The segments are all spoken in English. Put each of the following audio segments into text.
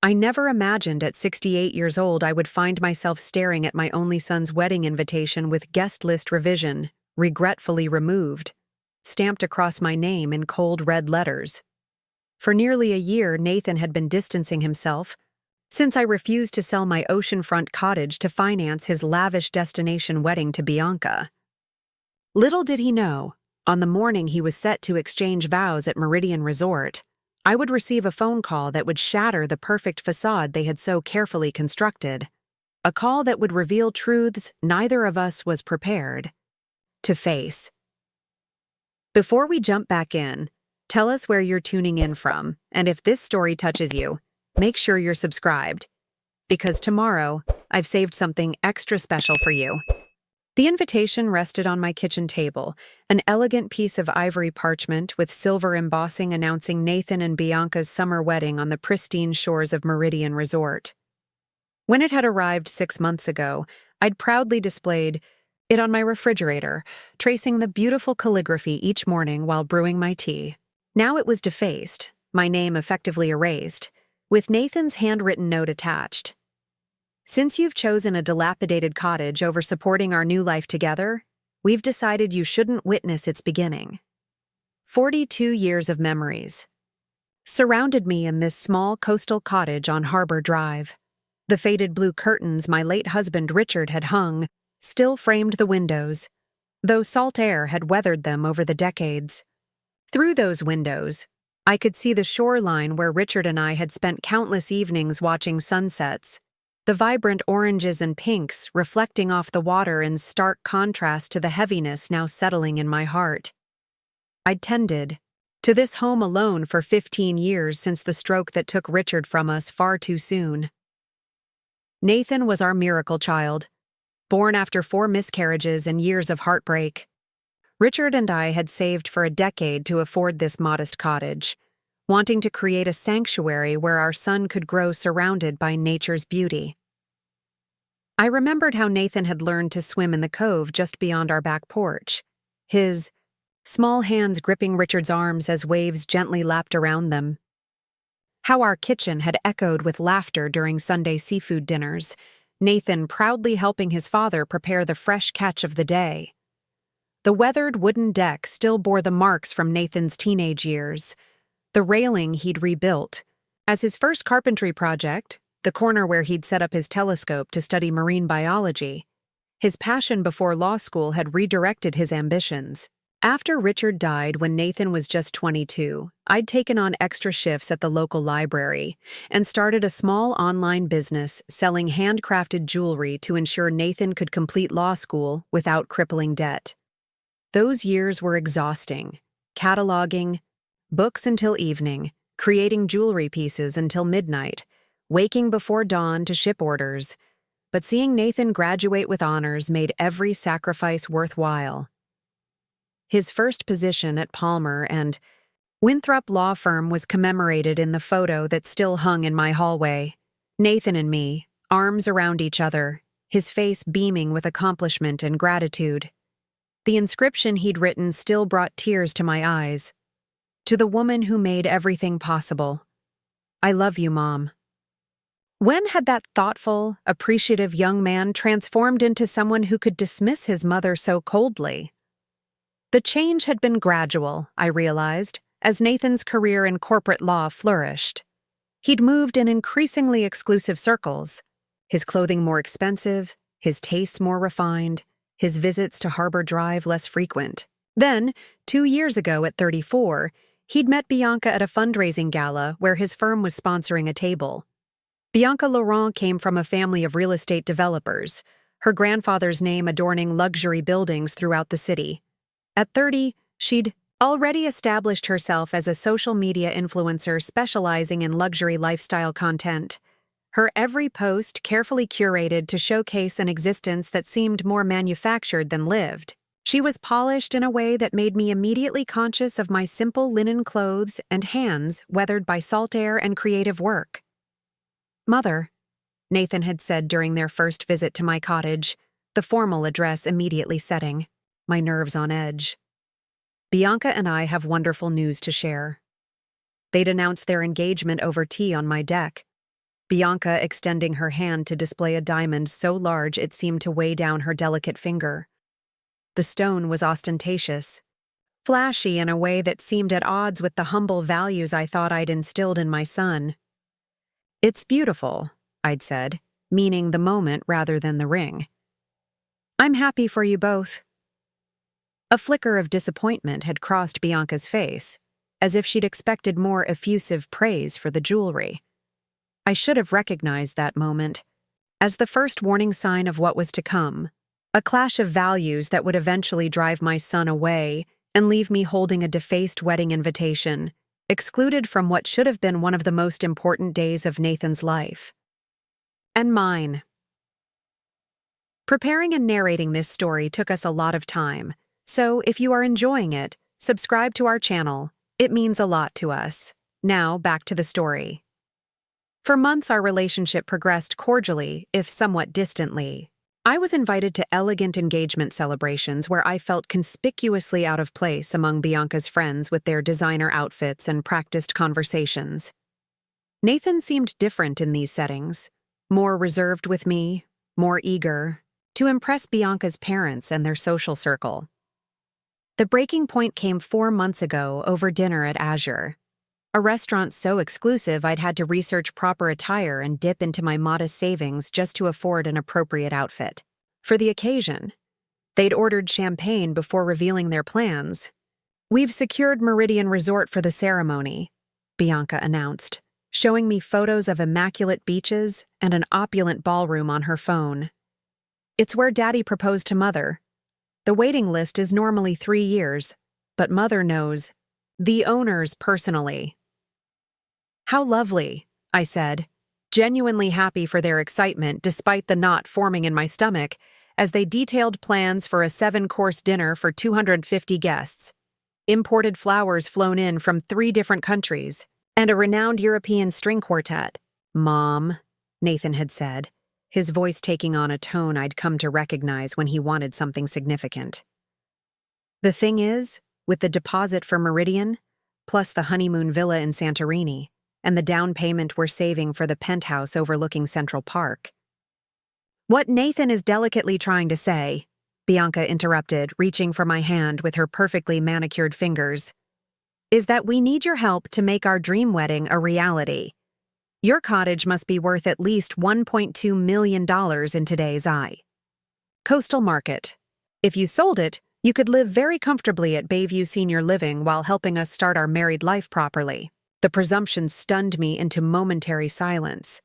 I never imagined at 68 years old I would find myself staring at my only son's wedding invitation with guest list revision, regretfully removed, stamped across my name in cold red letters. For nearly a year, Nathan had been distancing himself, since I refused to sell my oceanfront cottage to finance his lavish destination wedding to Bianca. Little did he know, on the morning he was set to exchange vows at Meridian Resort, I would receive a phone call that would shatter the perfect façade they had so carefully constructed, a call that would reveal truths neither of us was prepared to face. Before we jump back in, tell us where you're tuning in from, and if this story touches you, make sure you're subscribed, because tomorrow I've saved something extra special for you. The invitation rested on my kitchen table, an elegant piece of ivory parchment with silver embossing announcing Nathan and Bianca's summer wedding on the pristine shores of Meridian Resort. When it had arrived 6 months ago, I'd proudly displayed it on my refrigerator, tracing the beautiful calligraphy each morning while brewing my tea. Now it was defaced, my name effectively erased, with Nathan's handwritten note attached. Since you've chosen a dilapidated cottage over supporting our new life together, we've decided you shouldn't witness its beginning. 42 years of memories surrounded me in this small coastal cottage on Harbor Drive. The faded blue curtains my late husband Richard had hung still framed the windows, though salt air had weathered them over the decades. Through those windows, I could see the shoreline where Richard and I had spent countless evenings watching sunsets, the vibrant oranges and pinks reflecting off the water in stark contrast to the heaviness now settling in my heart. I'd tended to this home alone for 15 years since the stroke that took Richard from us far too soon. Nathan was our miracle child, born after 4 miscarriages and years of heartbreak. Richard and I had saved for a decade to afford this modest cottage, wanting to create a sanctuary where our son could grow surrounded by nature's beauty. I remembered how Nathan had learned to swim in the cove just beyond our back porch, his small hands gripping Richard's arms as waves gently lapped around them. How our kitchen had echoed with laughter during Sunday seafood dinners, Nathan proudly helping his father prepare the fresh catch of the day. The weathered wooden deck still bore the marks from Nathan's teenage years, the railing he'd rebuilt. As his first carpentry project, the corner where he'd set up his telescope to study marine biology, his passion before law school had redirected his ambitions. After Richard died when Nathan was just 22, I'd taken on extra shifts at the local library and started a small online business selling handcrafted jewelry to ensure Nathan could complete law school without crippling debt. Those years were exhausting, cataloging books until evening, creating jewelry pieces until midnight, waking before dawn to ship orders. But seeing Nathan graduate with honors made every sacrifice worthwhile. His first position at Palmer and Winthrop Law Firm was commemorated in the photo that still hung in my hallway. Nathan and me, arms around each other, his face beaming with accomplishment and gratitude. The inscription he'd written still brought tears to my eyes. To the woman who made everything possible. I love you, Mom. When had that thoughtful, appreciative young man transformed into someone who could dismiss his mother so coldly? The change had been gradual, I realized, as Nathan's career in corporate law flourished. He'd moved in increasingly exclusive circles, his clothing more expensive, his tastes more refined, his visits to Harbor Drive less frequent. Then, 2 years ago at 34, he'd met Bianca at a fundraising gala where his firm was sponsoring a table. Bianca Laurent came from a family of real estate developers, her grandfather's name adorning luxury buildings throughout the city. At 30, she'd already established herself as a social media influencer specializing in luxury lifestyle content. Her every post carefully curated to showcase an existence that seemed more manufactured than lived. She was polished in a way that made me immediately conscious of my simple linen clothes and hands weathered by salt air and creative work. "Mother," Nathan had said during their first visit to my cottage, the formal address immediately setting, my nerves on edge. "Bianca and I have wonderful news to share." They'd announced their engagement over tea on my deck. Bianca extending her hand to display a diamond so large it seemed to weigh down her delicate finger. The stone was ostentatious, flashy in a way that seemed at odds with the humble values I thought I'd instilled in my son. "It's beautiful," I'd said, meaning the moment rather than the ring. "I'm happy for you both." A flicker of disappointment had crossed Bianca's face, as if she'd expected more effusive praise for the jewelry. I should have recognized that moment as the first warning sign of what was to come, a clash of values that would eventually drive my son away and leave me holding a defaced wedding invitation, excluded from what should have been one of the most important days of Nathan's life. And mine. Preparing and narrating this story took us a lot of time, so if you are enjoying it, subscribe to our channel. It means a lot to us. Now, back to the story. For months, our relationship progressed cordially, if somewhat distantly. I was invited to elegant engagement celebrations where I felt conspicuously out of place among Bianca's friends with their designer outfits and practiced conversations. Nathan seemed different in these settings, more reserved with me, more eager to impress Bianca's parents and their social circle. The breaking point came 4 months ago over dinner at Azure, a restaurant so exclusive I'd had to research proper attire and dip into my modest savings just to afford an appropriate outfit. For the occasion, they'd ordered champagne before revealing their plans. "We've secured Meridian Resort for the ceremony," Bianca announced, showing me photos of immaculate beaches and an opulent ballroom on her phone. "It's where Daddy proposed to Mother. The waiting list is normally 3 years, but Mother knows the owners personally." "How lovely," I said, genuinely happy for their excitement despite the knot forming in my stomach as they detailed plans for a 7-course dinner for 250 guests, imported flowers flown in from 3 different countries, and a renowned European string quartet. "Mom," Nathan had said, his voice taking on a tone I'd come to recognize when he wanted something significant. "The thing is, with the deposit for Meridian, plus the honeymoon villa in Santorini, and the down payment we're saving for the penthouse overlooking Central Park." "What Nathan is delicately trying to say," Bianca interrupted, reaching for my hand with her perfectly manicured fingers, "is that we need your help to make our dream wedding a reality. Your cottage must be worth at least $1.2 million in today's eye. Coastal market. If you sold it, you could live very comfortably at Bayview Senior Living while helping us start our married life properly." The presumption stunned me into momentary silence.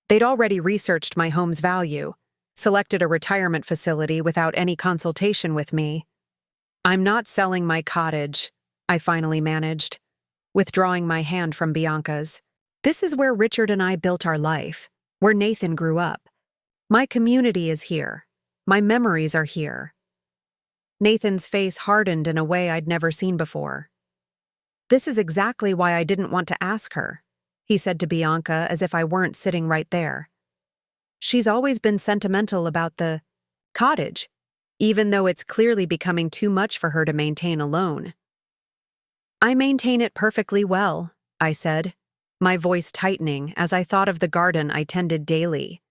They'd already researched my home's value, selected a retirement facility without any consultation with me. "I'm not selling my cottage," I finally managed, withdrawing my hand from Bianca's. "This is where Richard and I built our life, where Nathan grew up. My community is here. My memories are here." Nathan's face hardened in a way I'd never seen before. "This is exactly why I didn't want to ask her," he said to Bianca as if I weren't sitting right there. "She's always been sentimental about the cottage, even though it's clearly becoming too much for her to maintain alone." "I maintain it perfectly well," I said, my voice tightening as I thought of the garden I tended daily,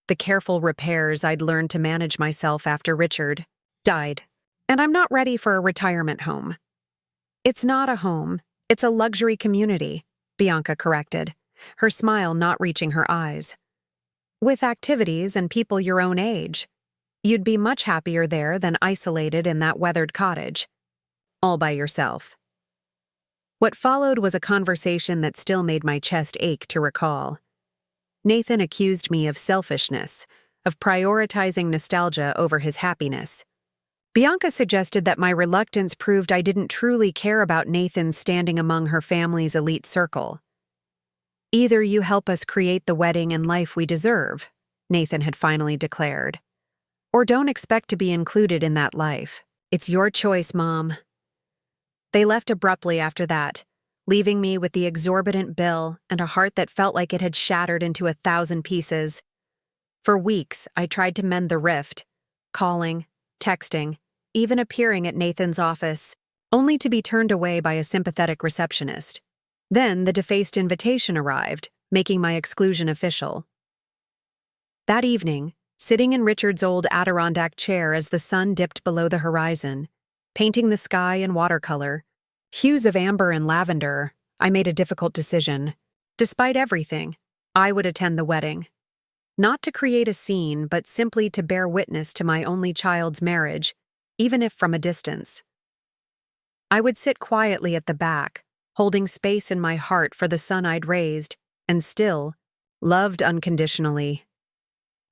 the careful repairs I'd learned to manage myself after Richard died, "and I'm not ready for a retirement home." "It's not a home. It's a luxury community," Bianca corrected, her smile not reaching her eyes. "With activities and people your own age. You'd be much happier there than isolated in that weathered cottage, all by yourself." What followed was a conversation that still made my chest ache to recall. Nathan accused me of selfishness, of prioritizing nostalgia over his happiness. Bianca suggested that my reluctance proved I didn't truly care about Nathan's standing among her family's elite circle. "Either you help us create the wedding and life we deserve," Nathan had finally declared, "or don't expect to be included in that life. It's your choice, Mom." They left abruptly after that, leaving me with the exorbitant bill and a heart that felt like it had shattered into 1,000 pieces. For weeks, I tried to mend the rift, calling, texting, even appearing at Nathan's office, only to be turned away by a sympathetic receptionist. Then the defaced invitation arrived, making my exclusion official. That evening, sitting in Richard's old Adirondack chair as the sun dipped below the horizon, painting the sky in watercolor, hues of amber and lavender, I made a difficult decision. Despite everything, I would attend the wedding. Not to create a scene, but simply to bear witness to my only child's marriage, even if from a distance. I would sit quietly at the back, holding space in my heart for the son I'd raised, and still, loved unconditionally.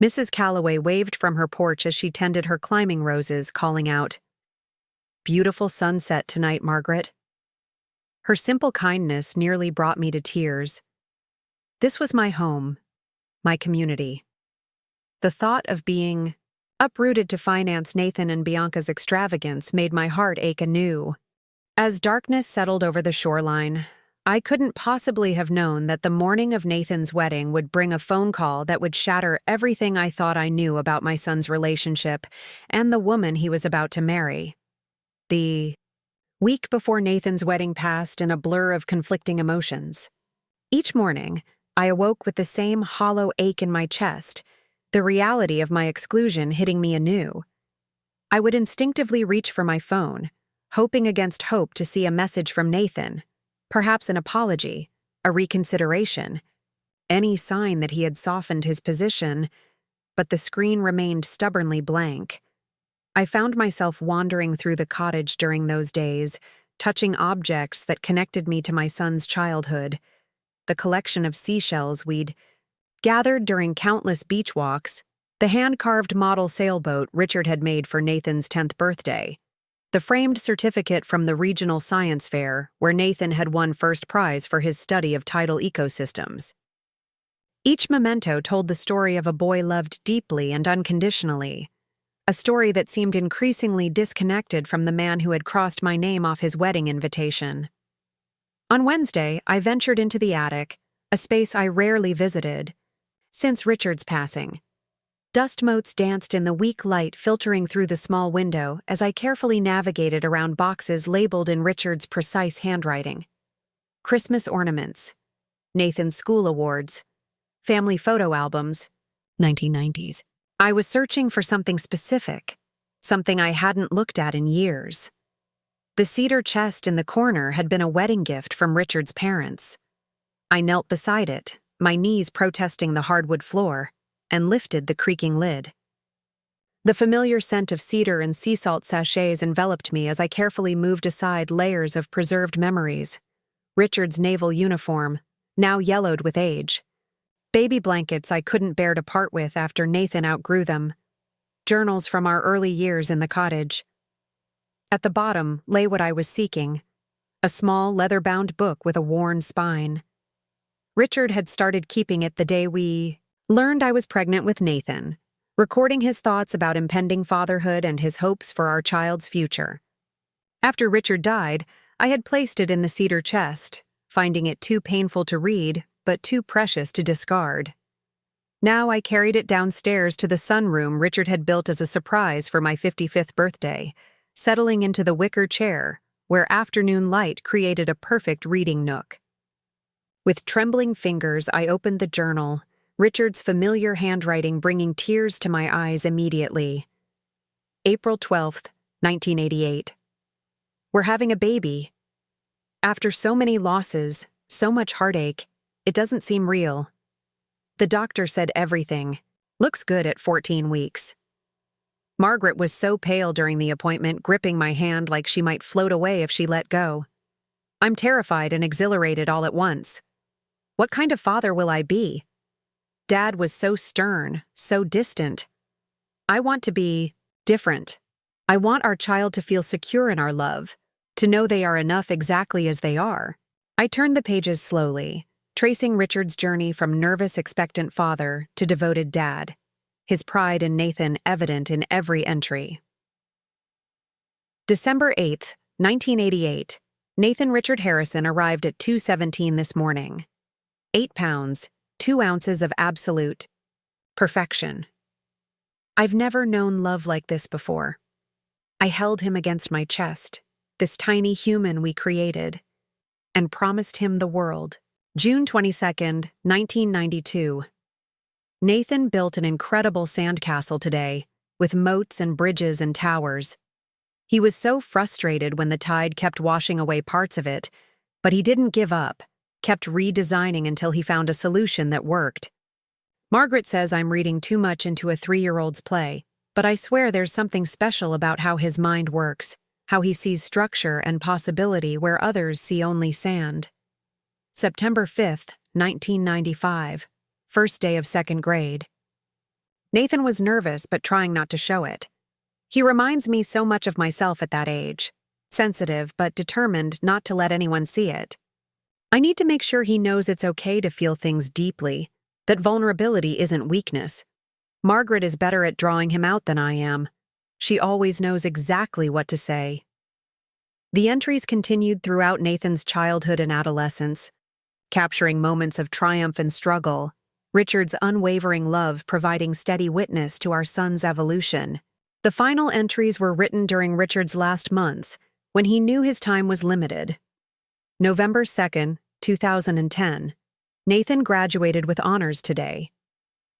Mrs. Calloway waved from her porch as she tended her climbing roses, calling out, "Beautiful sunset tonight, Margaret." Her simple kindness nearly brought me to tears. This was my home, my community. The thought of being uprooted to finance Nathan and Bianca's extravagance made my heart ache anew. As darkness settled over the shoreline, I couldn't possibly have known that the morning of Nathan's wedding would bring a phone call that would shatter everything I thought I knew about my son's relationship and the woman he was about to marry. The week before Nathan's wedding passed in a blur of conflicting emotions. Each morning, I awoke with the same hollow ache in my chest, the reality of my exclusion hitting me anew. I would instinctively reach for my phone, hoping against hope to see a message from Nathan, perhaps an apology, a reconsideration, any sign that he had softened his position, but the screen remained stubbornly blank. I found myself wandering through the cottage during those days, touching objects that connected me to my son's childhood, the collection of seashells we'd gathered during countless beach walks, the hand-carved model sailboat Richard had made for Nathan's 10th birthday, the framed certificate from the regional science fair where Nathan had won first prize for his study of tidal ecosystems. Each memento told the story of a boy loved deeply and unconditionally, a story that seemed increasingly disconnected from the man who had crossed my name off his wedding invitation. On Wednesday, I ventured into the attic, a space I rarely visited, since Richard's passing. Dust motes danced in the weak light filtering through the small window as I carefully navigated around boxes labeled in Richard's precise handwriting. Christmas ornaments, Nathan's school awards, family photo albums, 1990s. I was searching for something specific, something I hadn't looked at in years. The cedar chest in the corner had been a wedding gift from Richard's parents. I knelt beside it, my knees protesting the hardwood floor, and lifted the creaking lid. The familiar scent of cedar and sea salt sachets enveloped me as I carefully moved aside layers of preserved memories. Richard's naval uniform, now yellowed with age. Baby blankets I couldn't bear to part with after Nathan outgrew them. Journals from our early years in the cottage. At the bottom lay what I was seeking, a small leather-bound book with a worn spine. Richard had started keeping it the day we learned I was pregnant with Nathan, recording his thoughts about impending fatherhood and his hopes for our child's future. After Richard died, I had placed it in the cedar chest, finding it too painful to read, but too precious to discard. Now I carried it downstairs to the sunroom Richard had built as a surprise for my 55th birthday, settling into the wicker chair, where afternoon light created a perfect reading nook. With trembling fingers, I opened the journal, Richard's familiar handwriting bringing tears to my eyes immediately. April 12th, 1988. We're having a baby. After so many losses, so much heartache, it doesn't seem real. The doctor said everything. Looks good at 14 weeks. Margaret was so pale during the appointment, gripping my hand like she might float away if she let go. I'm terrified and exhilarated all at once. What kind of father will I be? Dad was so stern, so distant. I want to be different. I want our child to feel secure in our love, to know they are enough exactly as they are. I turned the pages slowly, tracing Richard's journey from nervous, expectant father to devoted dad, his pride in Nathan evident in every entry. December 8th, 1988. Nathan Richard Harrison arrived at 2:17 this morning. 8 pounds, 2 ounces of absolute perfection. I've never known love like this before. I held him against my chest, this tiny human we created, and promised him the world. June 22nd, 1992. Nathan built an incredible sandcastle today, with moats and bridges and towers. He was so frustrated when the tide kept washing away parts of it, but he didn't give up, kept redesigning until he found a solution that worked. Margaret says I'm reading too much into a 3-year-old's play, but I swear there's something special about how his mind works, how he sees structure and possibility where others see only sand. September 5th, 1995, first day of 2nd grade. Nathan was nervous but trying not to show it. He reminds me so much of myself at that age, sensitive but determined not to let anyone see it. I need to make sure he knows it's okay to feel things deeply, that vulnerability isn't weakness. Margaret is better at drawing him out than I am. She always knows exactly what to say. The entries continued throughout Nathan's childhood and adolescence, capturing moments of triumph and struggle, Richard's unwavering love providing steady witness to our son's evolution. The final entries were written during Richard's last months, when he knew his time was limited. November 2nd, 2010. Nathan graduated with honors today.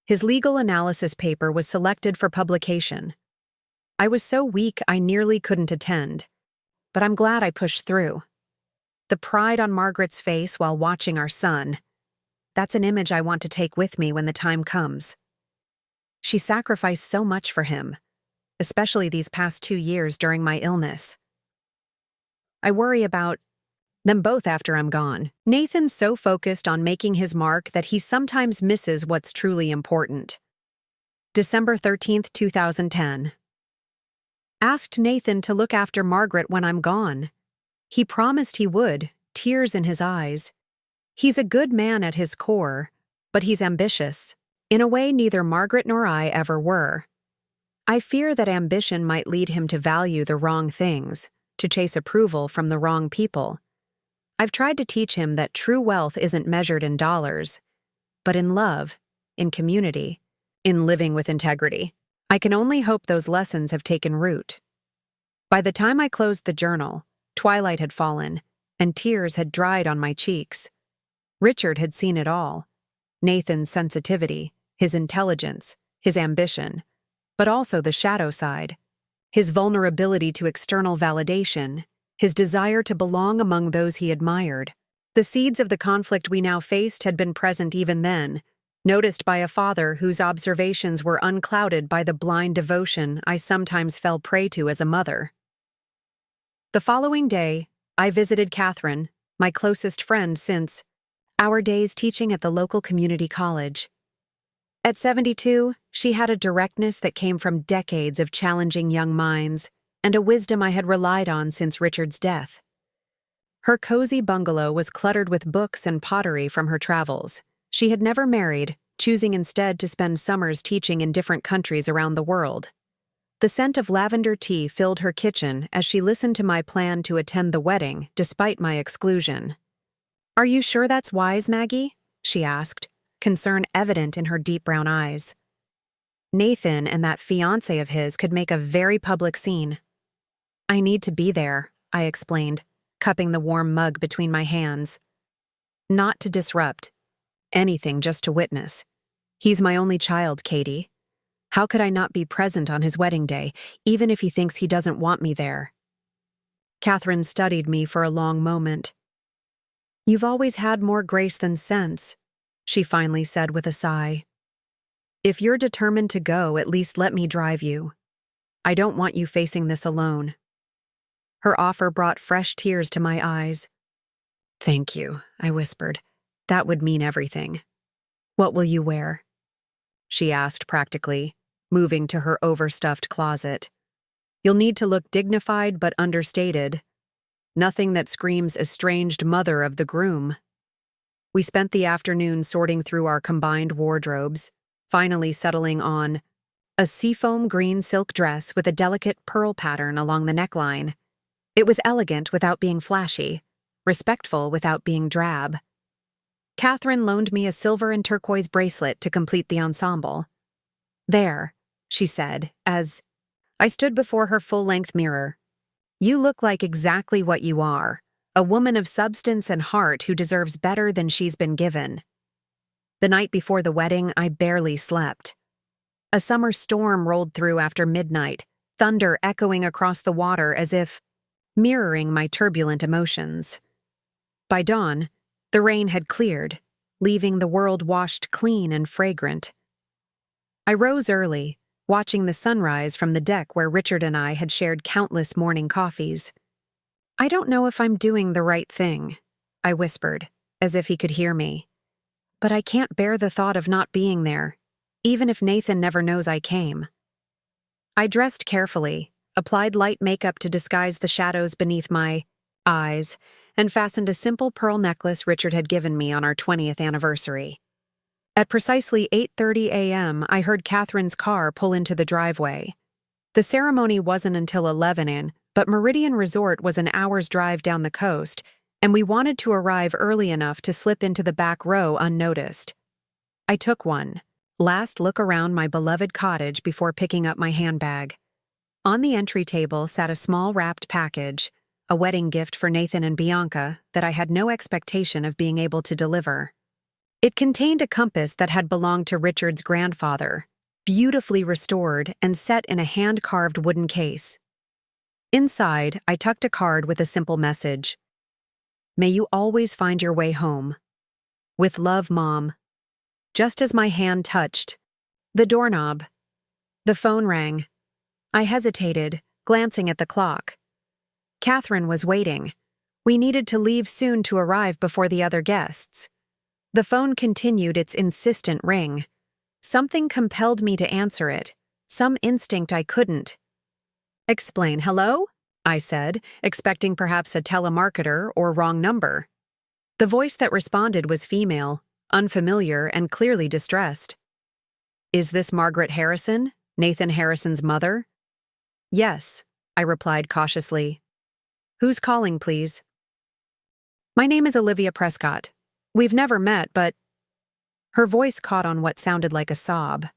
His legal analysis paper was selected for publication. I was so weak I nearly couldn't attend, but I'm glad I pushed through. The pride on Margaret's face while watching our son. That's an image I want to take with me when the time comes. She sacrificed so much for him, especially these past 2 years during my illness. I worry about them both after I'm gone. Nathan's so focused on making his mark that he sometimes misses what's truly important. December 13th, 2010. Asked Nathan to look after Margaret when I'm gone. He promised he would, tears in his eyes. He's a good man at his core, but he's ambitious, in a way neither Margaret nor I ever were. I fear that ambition might lead him to value the wrong things, to chase approval from the wrong people. I've tried to teach him that true wealth isn't measured in dollars, but in love, in community, in living with integrity. I can only hope those lessons have taken root. By the time I closed the journal, twilight had fallen, and tears had dried on my cheeks. Richard had seen it all. Nathan's sensitivity, his intelligence, his ambition, but also the shadow side, his vulnerability to external validation, his desire to belong among those he admired. The seeds of the conflict we now faced had been present even then, noticed by a father whose observations were unclouded by the blind devotion I sometimes fell prey to as a mother. The following day, I visited Catherine, my closest friend since our days teaching at the local community college. At 72, she had a directness that came from decades of challenging young minds and a wisdom I had relied on since Richard's death. Her cozy bungalow was cluttered with books and pottery from her travels. She had never married, choosing instead to spend summers teaching in different countries around the world. The scent of lavender tea filled her kitchen as she listened to my plan to attend the wedding despite my exclusion. "Are you sure that's wise, Maggie?" she asked, concern evident in her deep brown eyes. Nathan and that fiancé of his could make a very public scene. "I need to be there," I explained, cupping the warm mug between my hands. "Not to disrupt. Anything just to witness. He's my only child, Katie. How could I not be present on his wedding day, even if he thinks he doesn't want me there?" Catherine studied me for a long moment. "You've always had more grace than sense," she finally said with a sigh. "If you're determined to go, at least let me drive you. I don't want you facing this alone." Her offer brought fresh tears to my eyes. "Thank you," I whispered. "That would mean everything." "What will you wear?" she asked practically, moving to her overstuffed closet. "You'll need to look dignified but understated. Nothing that screams estranged mother of the groom." We spent the afternoon sorting through our combined wardrobes, finally settling on a seafoam green silk dress with a delicate pearl pattern along the neckline. It was elegant without being flashy, respectful without being drab. Catherine loaned me a silver and turquoise bracelet to complete the ensemble. "There," she said, as I stood before her full-length mirror. "You look like exactly what you are, a woman of substance and heart who deserves better than she's been given. The night before the wedding, I barely slept. A summer storm rolled through after midnight, thunder echoing across the water as if mirroring my turbulent emotions. By dawn, the rain had cleared, leaving the world washed clean and fragrant. I rose early, watching the sunrise from the deck where Richard and I had shared countless morning coffees. "I don't know if I'm doing the right thing," I whispered, as if he could hear me. "But I can't bear the thought of not being there, even if Nathan never knows I came." I dressed carefully, applied light makeup to disguise the shadows beneath my eyes, and fastened a simple pearl necklace Richard had given me on our 20th anniversary. At precisely 8:30 a.m., I heard Catherine's car pull into the driveway. The ceremony wasn't until 11 but Meridian Resort was an hour's drive down the coast, and we wanted to arrive early enough to slip into the back row unnoticed. I took one last look around my beloved cottage before picking up my handbag. On the entry table sat a small wrapped package, a wedding gift for Nathan and Bianca that I had no expectation of being able to deliver. It contained a compass that had belonged to Richard's grandfather, beautifully restored and set in a hand-carved wooden case. Inside, I tucked a card with a simple message. "May you always find your way home. With love, Mom." Just as my hand touched the doorknob, the phone rang. I hesitated, glancing at the clock. Catherine was waiting. We needed to leave soon to arrive before the other guests. The phone continued its insistent ring. Something compelled me to answer it, some instinct I couldn't. "Explain, hello?" I said, expecting perhaps a telemarketer or wrong number. The voice that responded was female, unfamiliar and clearly distressed. "Is this Margaret Harrison, Nathan Harrison's mother?" "Yes," I replied cautiously. "Who's calling, please?" "My name is Olivia Prescott. We've never met, but—" Her voice caught on what sounded like a sob.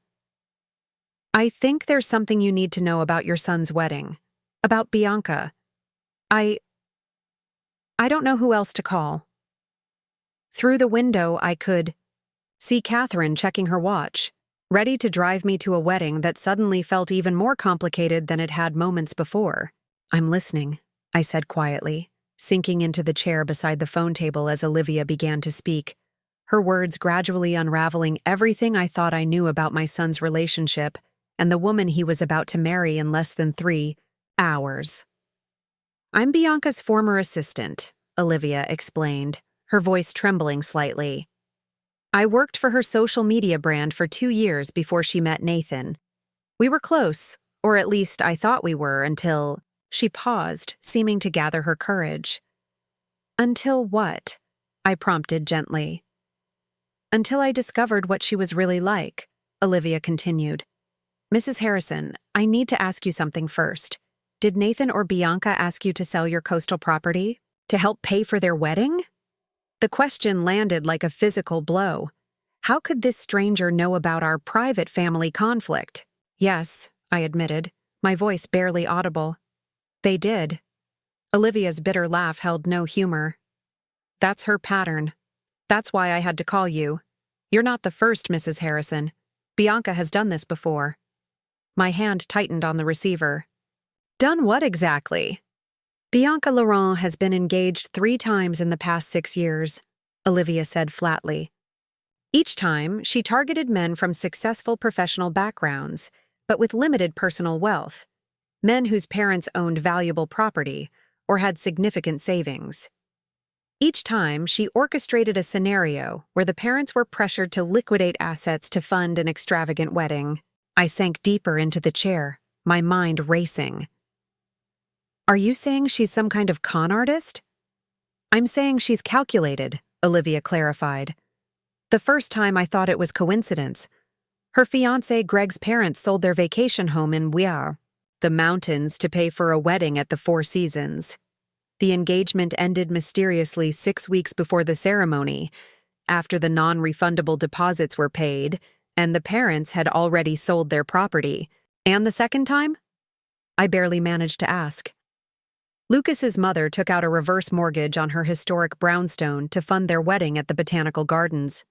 "I think there's something you need to know about your son's wedding. About Bianca. I don't know who else to call." Through the window, I could see Catherine checking her watch, ready to drive me to a wedding that suddenly felt even more complicated than it had moments before. "I'm listening," I said quietly, sinking into the chair beside the phone table as Olivia began to speak, her words gradually unraveling everything I thought I knew about my son's relationship and the woman he was about to marry in less than 3 hours. "I'm Bianca's former assistant," Olivia explained, her voice trembling slightly. "I worked for her social media brand for 2 years before she met Nathan. We were close, or at least I thought we were, until—" She paused, seeming to gather her courage. "Until what?" I prompted gently. "Until I discovered what she was really like," Olivia continued. "Mrs. Harrison, I need to ask you something first. Did Nathan or Bianca ask you to sell your coastal property? To help pay for their wedding?" The question landed like a physical blow. How could this stranger know about our private family conflict? "Yes," I admitted, my voice barely audible. "They did." Olivia's bitter laugh held no humor. "That's her pattern. That's why I had to call you. You're not the first, Mrs. Harrison. Bianca has done this before." My hand tightened on the receiver. "Done what exactly?" "Bianca Laurent has been engaged 3 times in the past 6 years," Olivia said flatly. "Each time, she targeted men from successful professional backgrounds, but with limited personal wealth. Men whose parents owned valuable property or had significant savings. Each time, she orchestrated a scenario where the parents were pressured to liquidate assets to fund an extravagant wedding." I sank deeper into the chair, my mind racing. "Are you saying she's some kind of con artist?" "I'm saying she's calculated," Olivia clarified. "The first time I thought it was coincidence. Her fiancé Greg's parents sold their vacation home in the mountains to pay for a wedding at the Four Seasons. The engagement ended mysteriously 6 weeks before the ceremony, after the non-refundable deposits were paid, and the parents had already sold their property. And the second time?" I barely managed to ask. Lucas's mother took out a reverse mortgage on her historic brownstone to fund their wedding at the Botanical Gardens.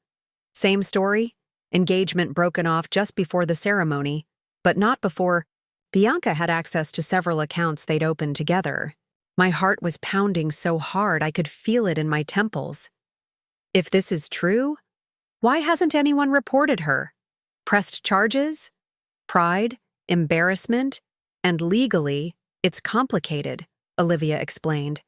Same story, engagement broken off just before the ceremony, but not before. Bianca had access to several accounts they'd opened together. My heart was pounding so hard I could feel it in my temples. If this is true, why hasn't anyone reported her? Pressed charges? Pride, embarrassment, and legally, it's complicated, Olivia explained.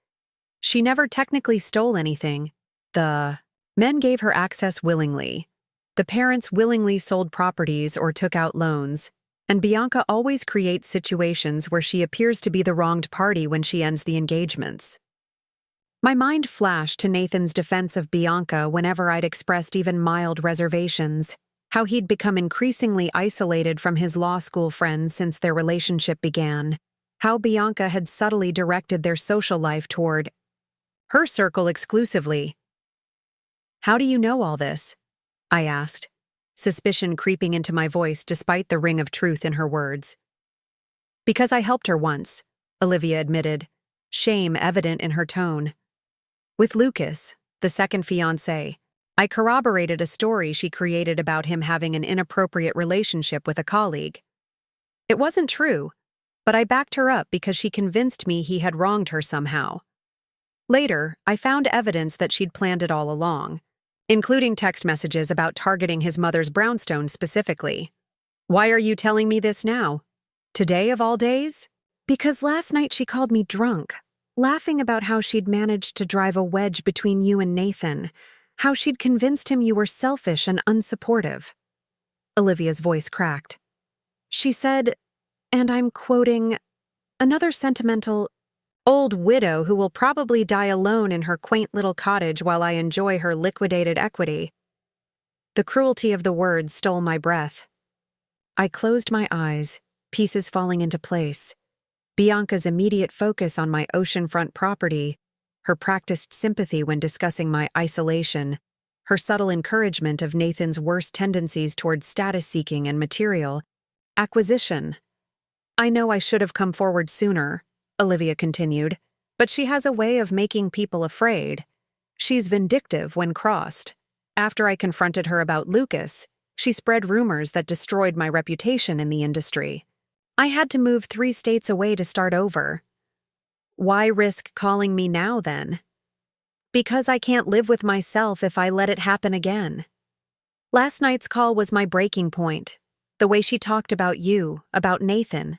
She never technically stole anything. The men gave her access willingly. The parents willingly sold properties or took out loans, and Bianca always creates situations where she appears to be the wronged party when she ends the engagements. My mind flashed to Nathan's defense of Bianca whenever I'd expressed even mild reservations, how he'd become increasingly isolated from his law school friends since their relationship began, how Bianca had subtly directed their social life toward her circle exclusively. "How do you know all this?" I asked, suspicion creeping into my voice despite the ring of truth in her words. "Because I helped her once," Olivia admitted, shame evident in her tone. "With Lucas, the second fiancé, I corroborated a story she created about him having an inappropriate relationship with a colleague. It wasn't true, but I backed her up because she convinced me he had wronged her somehow. Later, I found evidence that she'd planned it all along, including text messages about targeting his mother's brownstone specifically. Why are you telling me this now? Today of all days? Because last night she called me drunk, laughing about how she'd managed to drive a wedge between you and Nathan, how she'd convinced him you were selfish and unsupportive." Olivia's voice cracked. She said, and I'm quoting, "Another sentimental old widow who will probably die alone in her quaint little cottage while I enjoy her liquidated equity." The cruelty of the words stole my breath. I closed my eyes, pieces falling into place. Bianca's immediate focus on my oceanfront property, her practiced sympathy when discussing my isolation, her subtle encouragement of Nathan's worst tendencies towards status-seeking and material acquisition. "I know I should have come forward sooner," Olivia continued, "but she has a way of making people afraid. She's vindictive when crossed. After I confronted her about Lucas, she spread rumors that destroyed my reputation in the industry. I had to move 3 states away to start over. Why risk calling me now, then? Because I can't live with myself if I let it happen again. Last night's call was my breaking point. The way she talked about you, about Nathan."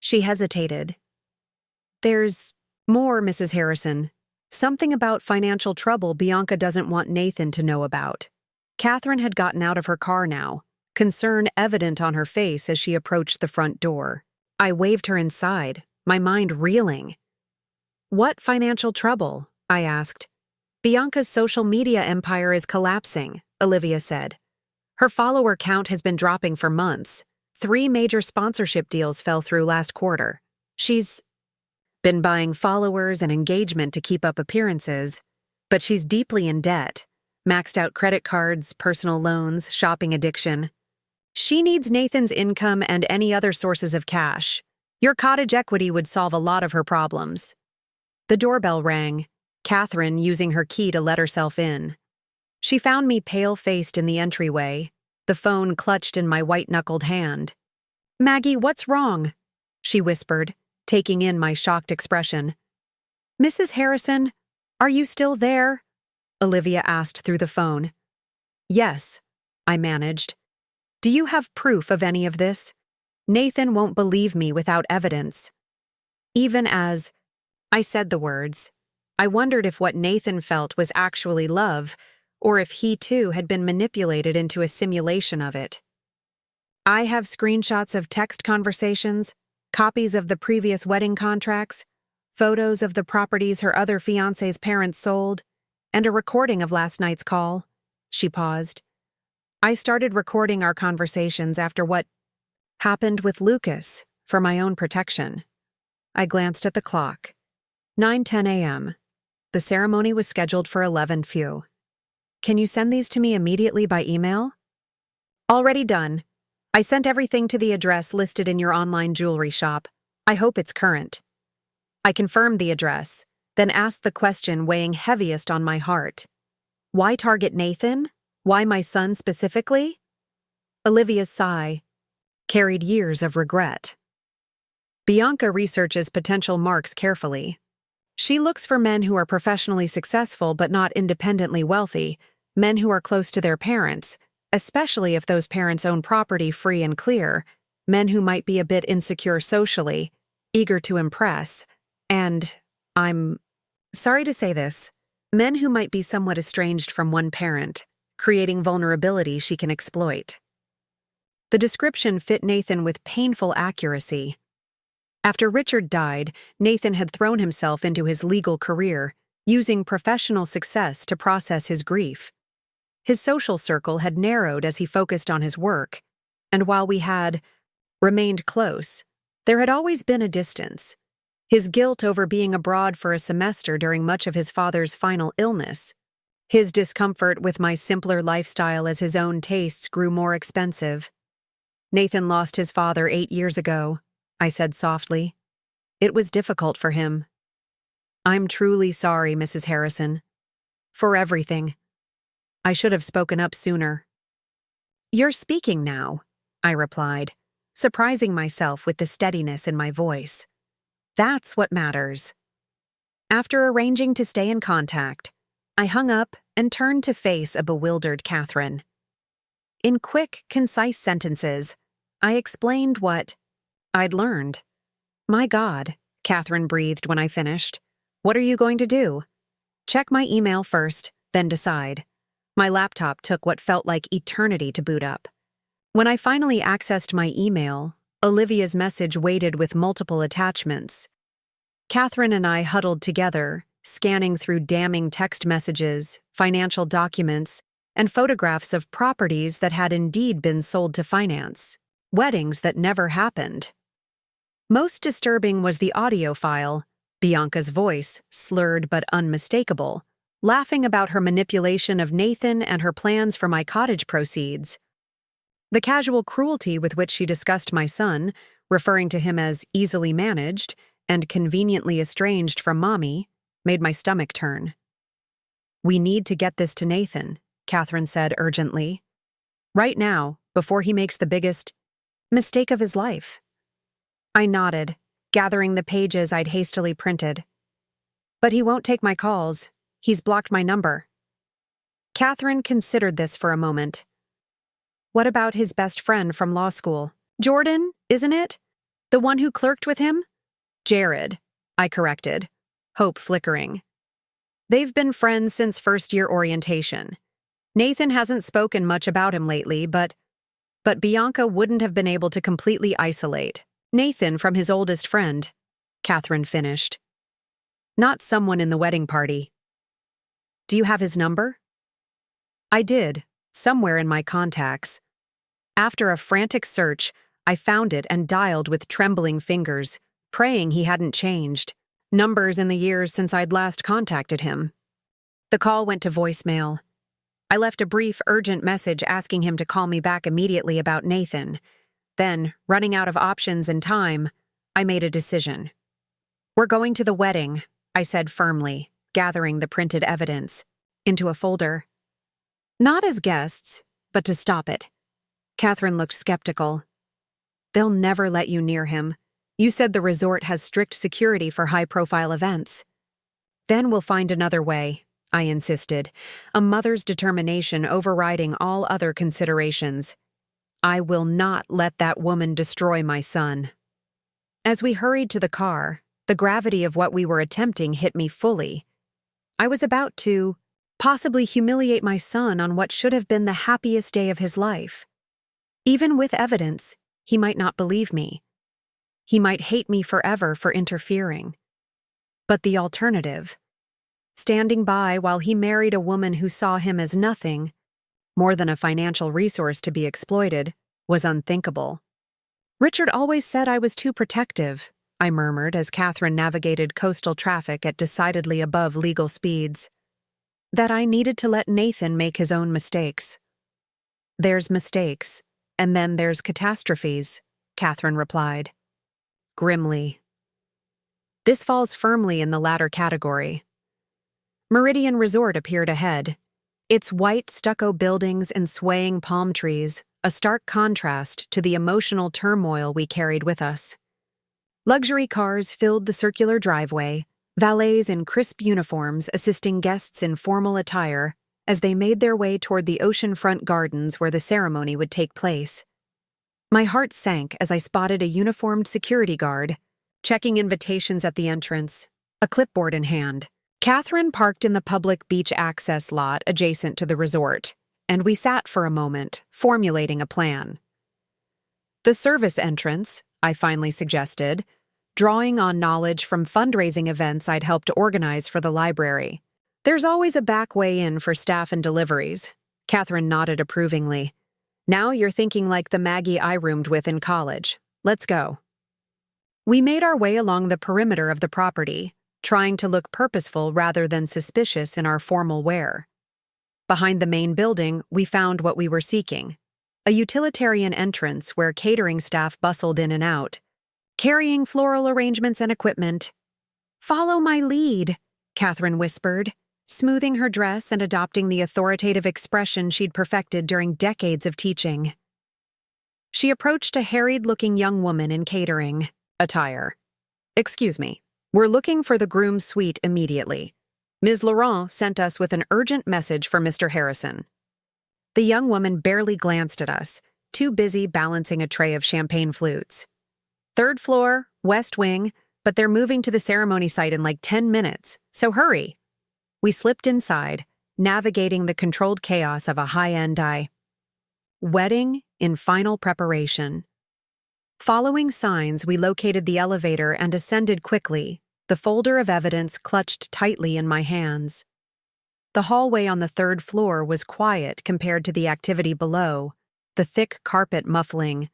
She hesitated. "There's more, Mrs. Harrison. Something about financial trouble Bianca doesn't want Nathan to know about." Catherine had gotten out of her car now, concern evident on her face as she approached the front door. I waved her inside, my mind reeling. "What financial trouble?" I asked. "Bianca's social media empire is collapsing," Olivia said. "Her follower count has been dropping for months. 3 major sponsorship deals fell through last quarter. She's been buying followers and engagement to keep up appearances, but she's deeply in debt. Maxed out credit cards, personal loans, shopping addiction. She needs Nathan's income and any other sources of cash. Your cottage equity would solve a lot of her problems." The doorbell rang, Catherine using her key to let herself in. She found me pale-faced in the entryway, the phone clutched in my white-knuckled hand. "Maggie, what's wrong?" she whispered, taking in my shocked expression. "Mrs. Harrison, are you still there?" Olivia asked through the phone. "Yes," I managed. "Do you have proof of any of this? Nathan won't believe me without evidence." Even as I said the words, I wondered if what Nathan felt was actually love, or if he too had been manipulated into a simulation of it. "I have screenshots of text conversations, copies of the previous wedding contracts, photos of the properties her other fiancé's parents sold, and a recording of last night's call." She paused. "I started recording our conversations after what happened with Lucas for my own protection." I glanced at the clock. 9:10 a.m. The ceremony was scheduled for 11 few. "Can you send these to me immediately by email?" "Already done. I sent everything to the address listed in your online jewelry shop. I hope it's current." I confirmed the address, then asked the question weighing heaviest on my heart. Why target Nathan? Why my son specifically? Olivia's sigh carried years of regret. Bianca researches potential marks carefully. She looks for men who are professionally successful but not independently wealthy, men who are close to their parents, especially if those parents own property free and clear, men who might be a bit insecure socially, eager to impress, and, I'm sorry to say this, men who might be somewhat estranged from one parent, creating vulnerability she can exploit. The description fit Nathan with painful accuracy. After Richard died, Nathan had thrown himself into his legal career, using professional success to process his grief. His social circle had narrowed as he focused on his work, and while we had remained close, there had always been a distance. His guilt over being abroad for a semester during much of his father's final illness, his discomfort with my simpler lifestyle as his own tastes grew more expensive. Nathan lost his father 8 years ago, I said softly. It was difficult for him. I'm truly sorry, Mrs. Harrison. For everything. I should have spoken up sooner. You're speaking now, I replied, surprising myself with the steadiness in my voice. That's what matters. After arranging to stay in contact, I hung up and turned to face a bewildered Catherine. In quick, concise sentences, I explained what I'd learned. My God, Catherine breathed when I finished. What are you going to do? Check my email first, then decide. My laptop took what felt like eternity to boot up. When I finally accessed my email, Olivia's message waited with multiple attachments. Catherine and I huddled together, scanning through damning text messages, financial documents, and photographs of properties that had indeed been sold to finance, weddings that never happened. Most disturbing was the audio file, Bianca's voice, slurred but unmistakable, laughing about her manipulation of Nathan and her plans for my cottage proceeds. The casual cruelty with which she discussed my son, referring to him as easily managed and conveniently estranged from Mommy, made my stomach turn. We need to get this to Nathan, Catherine said urgently. Right now, before he makes the biggest mistake of his life. I nodded, gathering the pages I'd hastily printed. But he won't take my calls. He's blocked my number. Catherine considered this for a moment. What about his best friend from law school? Jordan, isn't it? The one who clerked with him? Jared, I corrected, hope flickering. They've been friends since first-year orientation. Nathan hasn't spoken much about him lately, but Bianca wouldn't have been able to completely isolate Nathan from his oldest friend, Catherine finished. Not someone in the wedding party. Do you have his number? I did, somewhere in my contacts. After a frantic search, I found it and dialed with trembling fingers, praying he hadn't changed. Numbers in the years since I'd last contacted him. The call went to voicemail. I left a brief, urgent message asking him to call me back immediately about Nathan. Then, running out of options and time, I made a decision. We're going to the wedding, I said firmly, gathering the printed evidence into a folder. Not as guests, but to stop it. Catherine looked skeptical. They'll never let you near him. You said the resort has strict security for high-profile events. Then we'll find another way, I insisted, a mother's determination overriding all other considerations. I will not let that woman destroy my son. As we hurried to the car, the gravity of what we were attempting hit me fully. I was about to possibly humiliate my son on what should have been the happiest day of his life. Even with evidence, he might not believe me. He might hate me forever for interfering. But the alternative, standing by while he married a woman who saw him as nothing, more than a financial resource to be exploited, was unthinkable. Richard always said I was too protective, I murmured as Catherine navigated coastal traffic at decidedly above legal speeds. That I needed to let Nathan make his own mistakes. There's mistakes, and then there's catastrophes, Catherine replied. Grimly. This falls firmly in the latter category. Meridian Resort appeared ahead. Its white stucco buildings and swaying palm trees, a stark contrast to the emotional turmoil we carried with us. Luxury cars filled the circular driveway, valets in crisp uniforms assisting guests in formal attire as they made their way toward the oceanfront gardens where the ceremony would take place. My heart sank as I spotted a uniformed security guard, checking invitations at the entrance, a clipboard in hand. Catherine parked in the public beach access lot adjacent to the resort, and we sat for a moment, formulating a plan. The service entrance, I finally suggested, drawing on knowledge from fundraising events I'd helped organize for the library. There's always a back way in for staff and deliveries. Catherine nodded approvingly. Now you're thinking like the Maggie I roomed with in college. Let's go. We made our way along the perimeter of the property, trying to look purposeful rather than suspicious in our formal wear. Behind the main building, we found what we were seeking, a utilitarian entrance where catering staff bustled in and out, carrying floral arrangements and equipment. "Follow my lead," Catherine whispered, smoothing her dress and adopting the authoritative expression she'd perfected during decades of teaching. She approached a harried-looking young woman in catering attire. "Excuse me, we're looking for the groom's suite immediately. Ms. Laurent sent us with an urgent message for Mr. Harrison." The young woman barely glanced at us, too busy balancing a tray of champagne flutes. "Third floor, west wing, but they're moving to the ceremony site in like 10 minutes, so hurry." We slipped inside, navigating the controlled chaos of a high-end wedding in final preparation. Following signs, we located the elevator and ascended quickly, the folder of evidence clutched tightly in my hands. The hallway on the third floor was quiet compared to the activity below, the thick carpet muffling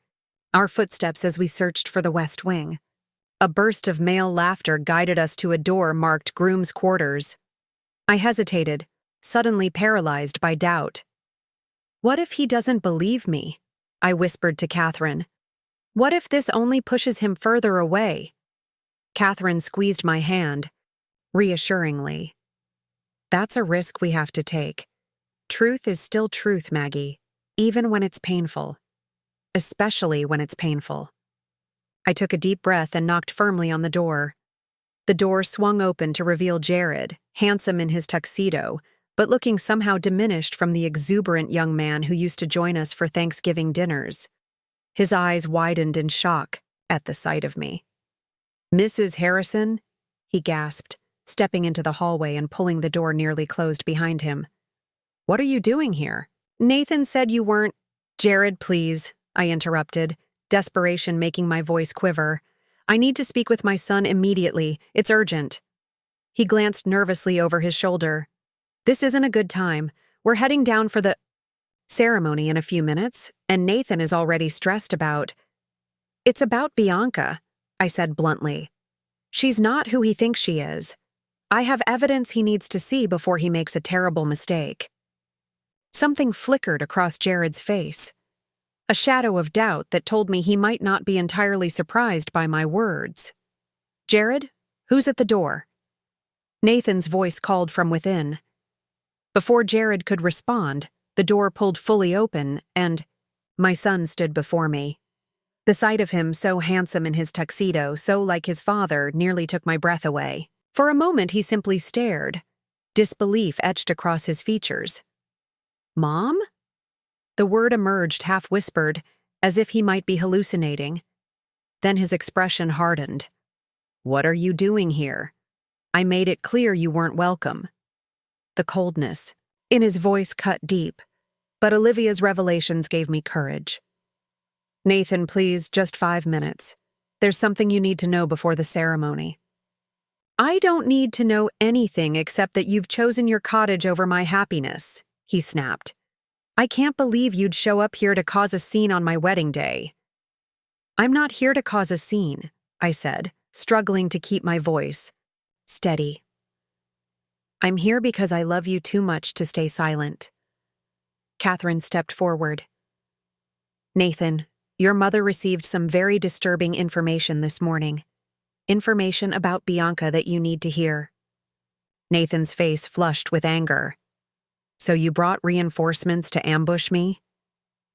our footsteps as we searched for the west wing. A burst of male laughter guided us to a door marked groom's quarters. I hesitated, suddenly paralyzed by doubt. "What if he doesn't believe me?" I whispered to Catherine. "What if this only pushes him further away?" Catherine squeezed my hand, reassuringly. "That's a risk we have to take. Truth is still truth, Maggie, even when it's painful. Especially when it's painful." I took a deep breath and knocked firmly on the door. The door swung open to reveal Jared, handsome in his tuxedo, but looking somehow diminished from the exuberant young man who used to join us for Thanksgiving dinners. His eyes widened in shock at the sight of me. "Mrs. Harrison?" he gasped, stepping into the hallway and pulling the door nearly closed behind him. "What are you doing here? Nathan said you weren't—" "Jared, please," I interrupted, desperation making my voice quiver. "I need to speak with my son immediately. It's urgent." He glanced nervously over his shoulder. "This isn't a good time. We're heading down for the ceremony in a few minutes, and Nathan is already stressed about—" "It's about Bianca," I said bluntly. "She's not who he thinks she is. I have evidence he needs to see before he makes a terrible mistake." Something flickered across Jared's face, a shadow of doubt that told me he might not be entirely surprised by my words. "Jared, who's at the door?" Nathan's voice called from within. Before Jared could respond, the door pulled fully open and my son stood before me. The sight of him so handsome in his tuxedo, so like his father, nearly took my breath away. For a moment he simply stared, disbelief etched across his features. "Mom?" The word emerged half-whispered, as if he might be hallucinating. Then his expression hardened. "What are you doing here? I made it clear you weren't welcome." The coldness in his voice cut deep, but Olivia's revelations gave me courage. "Nathan, please, just 5 minutes. There's something you need to know before the ceremony." "I don't need to know anything except that you've chosen your cottage over my happiness," he snapped. "I can't believe you'd show up here to cause a scene on my wedding day." "I'm not here to cause a scene," I said, struggling to keep my voice steady. "I'm here because I love you too much to stay silent." Catherine stepped forward. "Nathan, your mother received some very disturbing information this morning. Information about Bianca that you need to hear. Nathan's face flushed with anger. So you brought reinforcements to ambush me?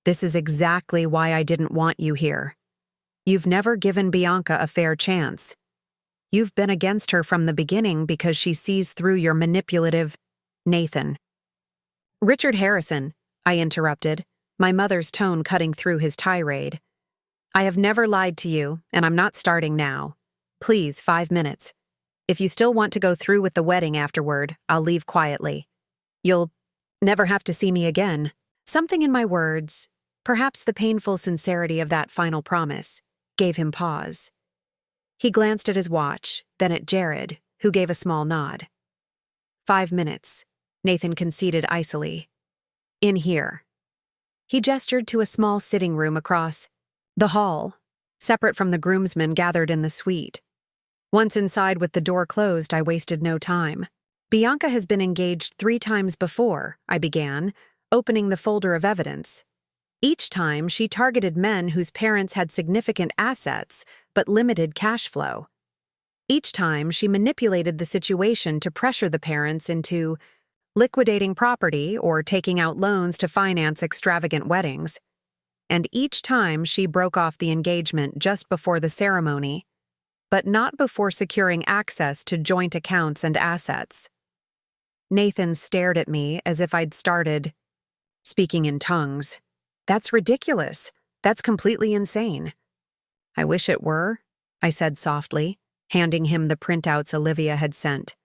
This is exactly why I didn't want you here. You've never given Bianca a fair chance. You've been against her from the beginning because she sees through your manipulative... Nathan. Richard Harrison, I interrupted, my mother's tone cutting through his tirade. I have never lied to you, and I'm not starting now. Please, 5 minutes. If you still want to go through with the wedding afterward, I'll leave quietly. You'll never have to see me again. Something in my words, perhaps the painful sincerity of that final promise, gave him pause. He glanced at his watch, then at Jared, who gave a small nod. 5 minutes, Nathan conceded icily. In here. He gestured to a small sitting room across the hall, separate from the groomsmen gathered in the suite. Once inside with the door closed, I wasted no time. Bianca has been engaged 3 times before, I began, opening the folder of evidence. Each time, she targeted men whose parents had significant assets but limited cash flow. Each time, she manipulated the situation to pressure the parents into liquidating property or taking out loans to finance extravagant weddings. And each time, she broke off the engagement just before the ceremony, but not before securing access to joint accounts and assets. Nathan stared at me as if I'd started speaking in tongues. That's ridiculous. That's completely insane. I wish it were, I said softly, handing him the printouts Olivia had sent.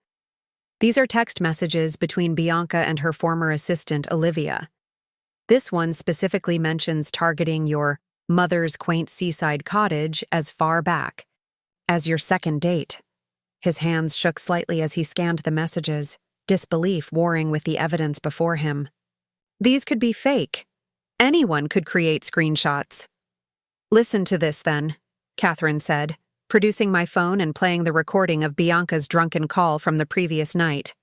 These are text messages between Bianca and her former assistant, Olivia. This one specifically mentions targeting your mother's quaint seaside cottage as far back as your second date. His hands shook slightly as he scanned the messages, disbelief warring with the evidence before him. These could be fake. Anyone could create screenshots. Listen to this, then, Catherine said, producing my phone and playing the recording of Bianca's drunken call from the previous night.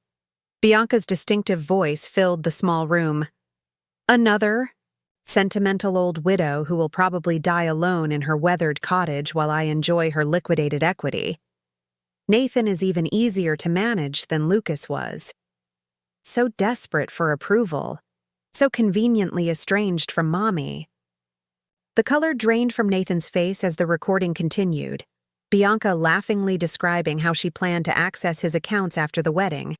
Bianca's distinctive voice filled the small room. Another sentimental old widow who will probably die alone in her weathered cottage while I enjoy her liquidated equity. Nathan is even easier to manage than Lucas was. So desperate for approval, so conveniently estranged from Mommy. The color drained from Nathan's face as the recording continued, Bianca laughingly describing how she planned to access his accounts after the wedding,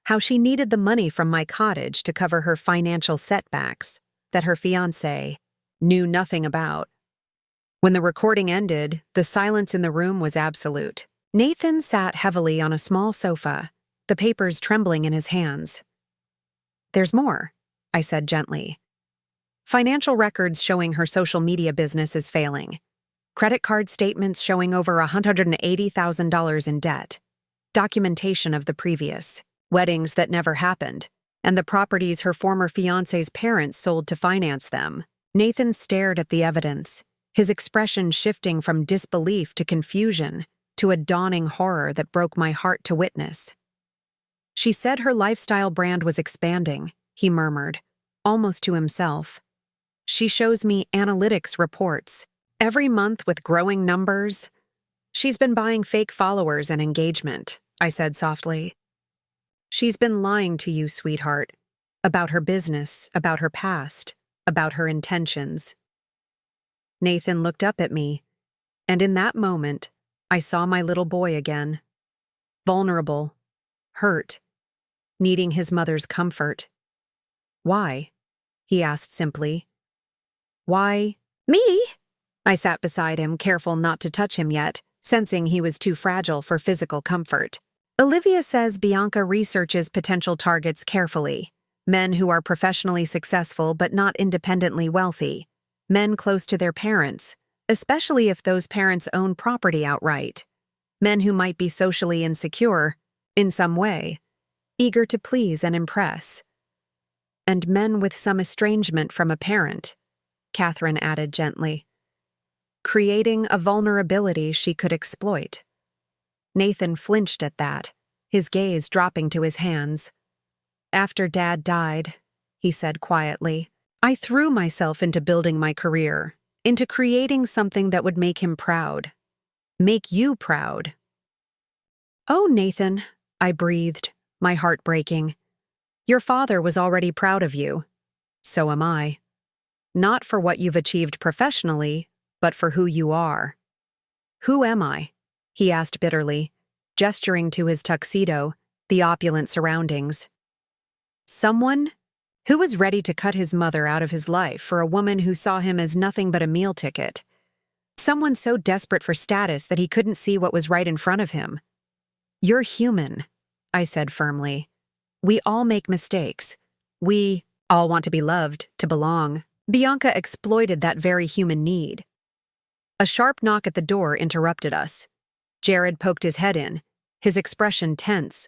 how she needed the money from my cottage to cover her financial setbacks that her fiancé knew nothing about. When the recording ended, the silence in the room was absolute. Nathan sat heavily on a small sofa, the papers trembling in his hands. There's more, I said gently. Financial records showing her social media business is failing. Credit card statements showing over $180,000 in debt. Documentation of the previous weddings that never happened, and the properties her former fiancé's parents sold to finance them. Nathan stared at the evidence, his expression shifting from disbelief to confusion, to a dawning horror that broke my heart to witness. She said her lifestyle brand was expanding, he murmured, almost to himself. She shows me analytics reports, every month with growing numbers. She's been buying fake followers and engagement, I said softly. She's been lying to you, sweetheart, about her business, about her past, about her intentions. Nathan looked up at me, and in that moment, I saw my little boy again. Vulnerable, hurt, needing his mother's comfort. Why? He asked simply. Why? Me? I sat beside him, careful not to touch him yet, sensing he was too fragile for physical comfort. Olivia says Bianca researches potential targets carefully. Men who are professionally successful but not independently wealthy. Men close to their parents, especially if those parents own property outright. Men who might be socially insecure, in some way, eager to please and impress. And men with some estrangement from a parent, Catherine added gently, creating a vulnerability she could exploit. Nathan flinched at that, his gaze dropping to his hands. After Dad died, he said quietly, I threw myself into building my career, into creating something that would make him proud. Make you proud, Oh, Nathan, I breathed, my heart breaking. Your father was already proud of you. So am I. Not for what you've achieved professionally, but for who you are. Who am I? He asked bitterly, gesturing to his tuxedo, the opulent surroundings. Someone who was ready to cut his mother out of his life for a woman who saw him as nothing but a meal ticket. Someone so desperate for status that he couldn't see what was right in front of him. You're human, I said firmly. We all make mistakes. We all want to be loved, to belong. Bianca exploited that very human need. A sharp knock at the door interrupted us. Jared poked his head in, his expression tense.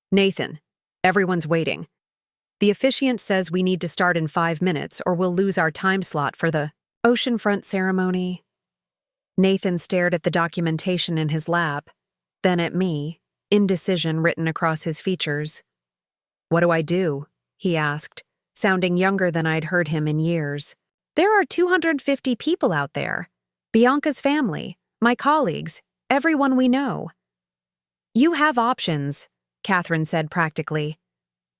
Nathan, everyone's waiting. The officiant says we need to start in 5 minutes or we'll lose our time slot for the oceanfront ceremony. Nathan stared at the documentation in his lap, then at me, indecision written across his features. What do I do? He asked, sounding younger than I'd heard him in years. There are 250 people out there. Bianca's family, my colleagues, everyone we know. You have options, Catherine said practically.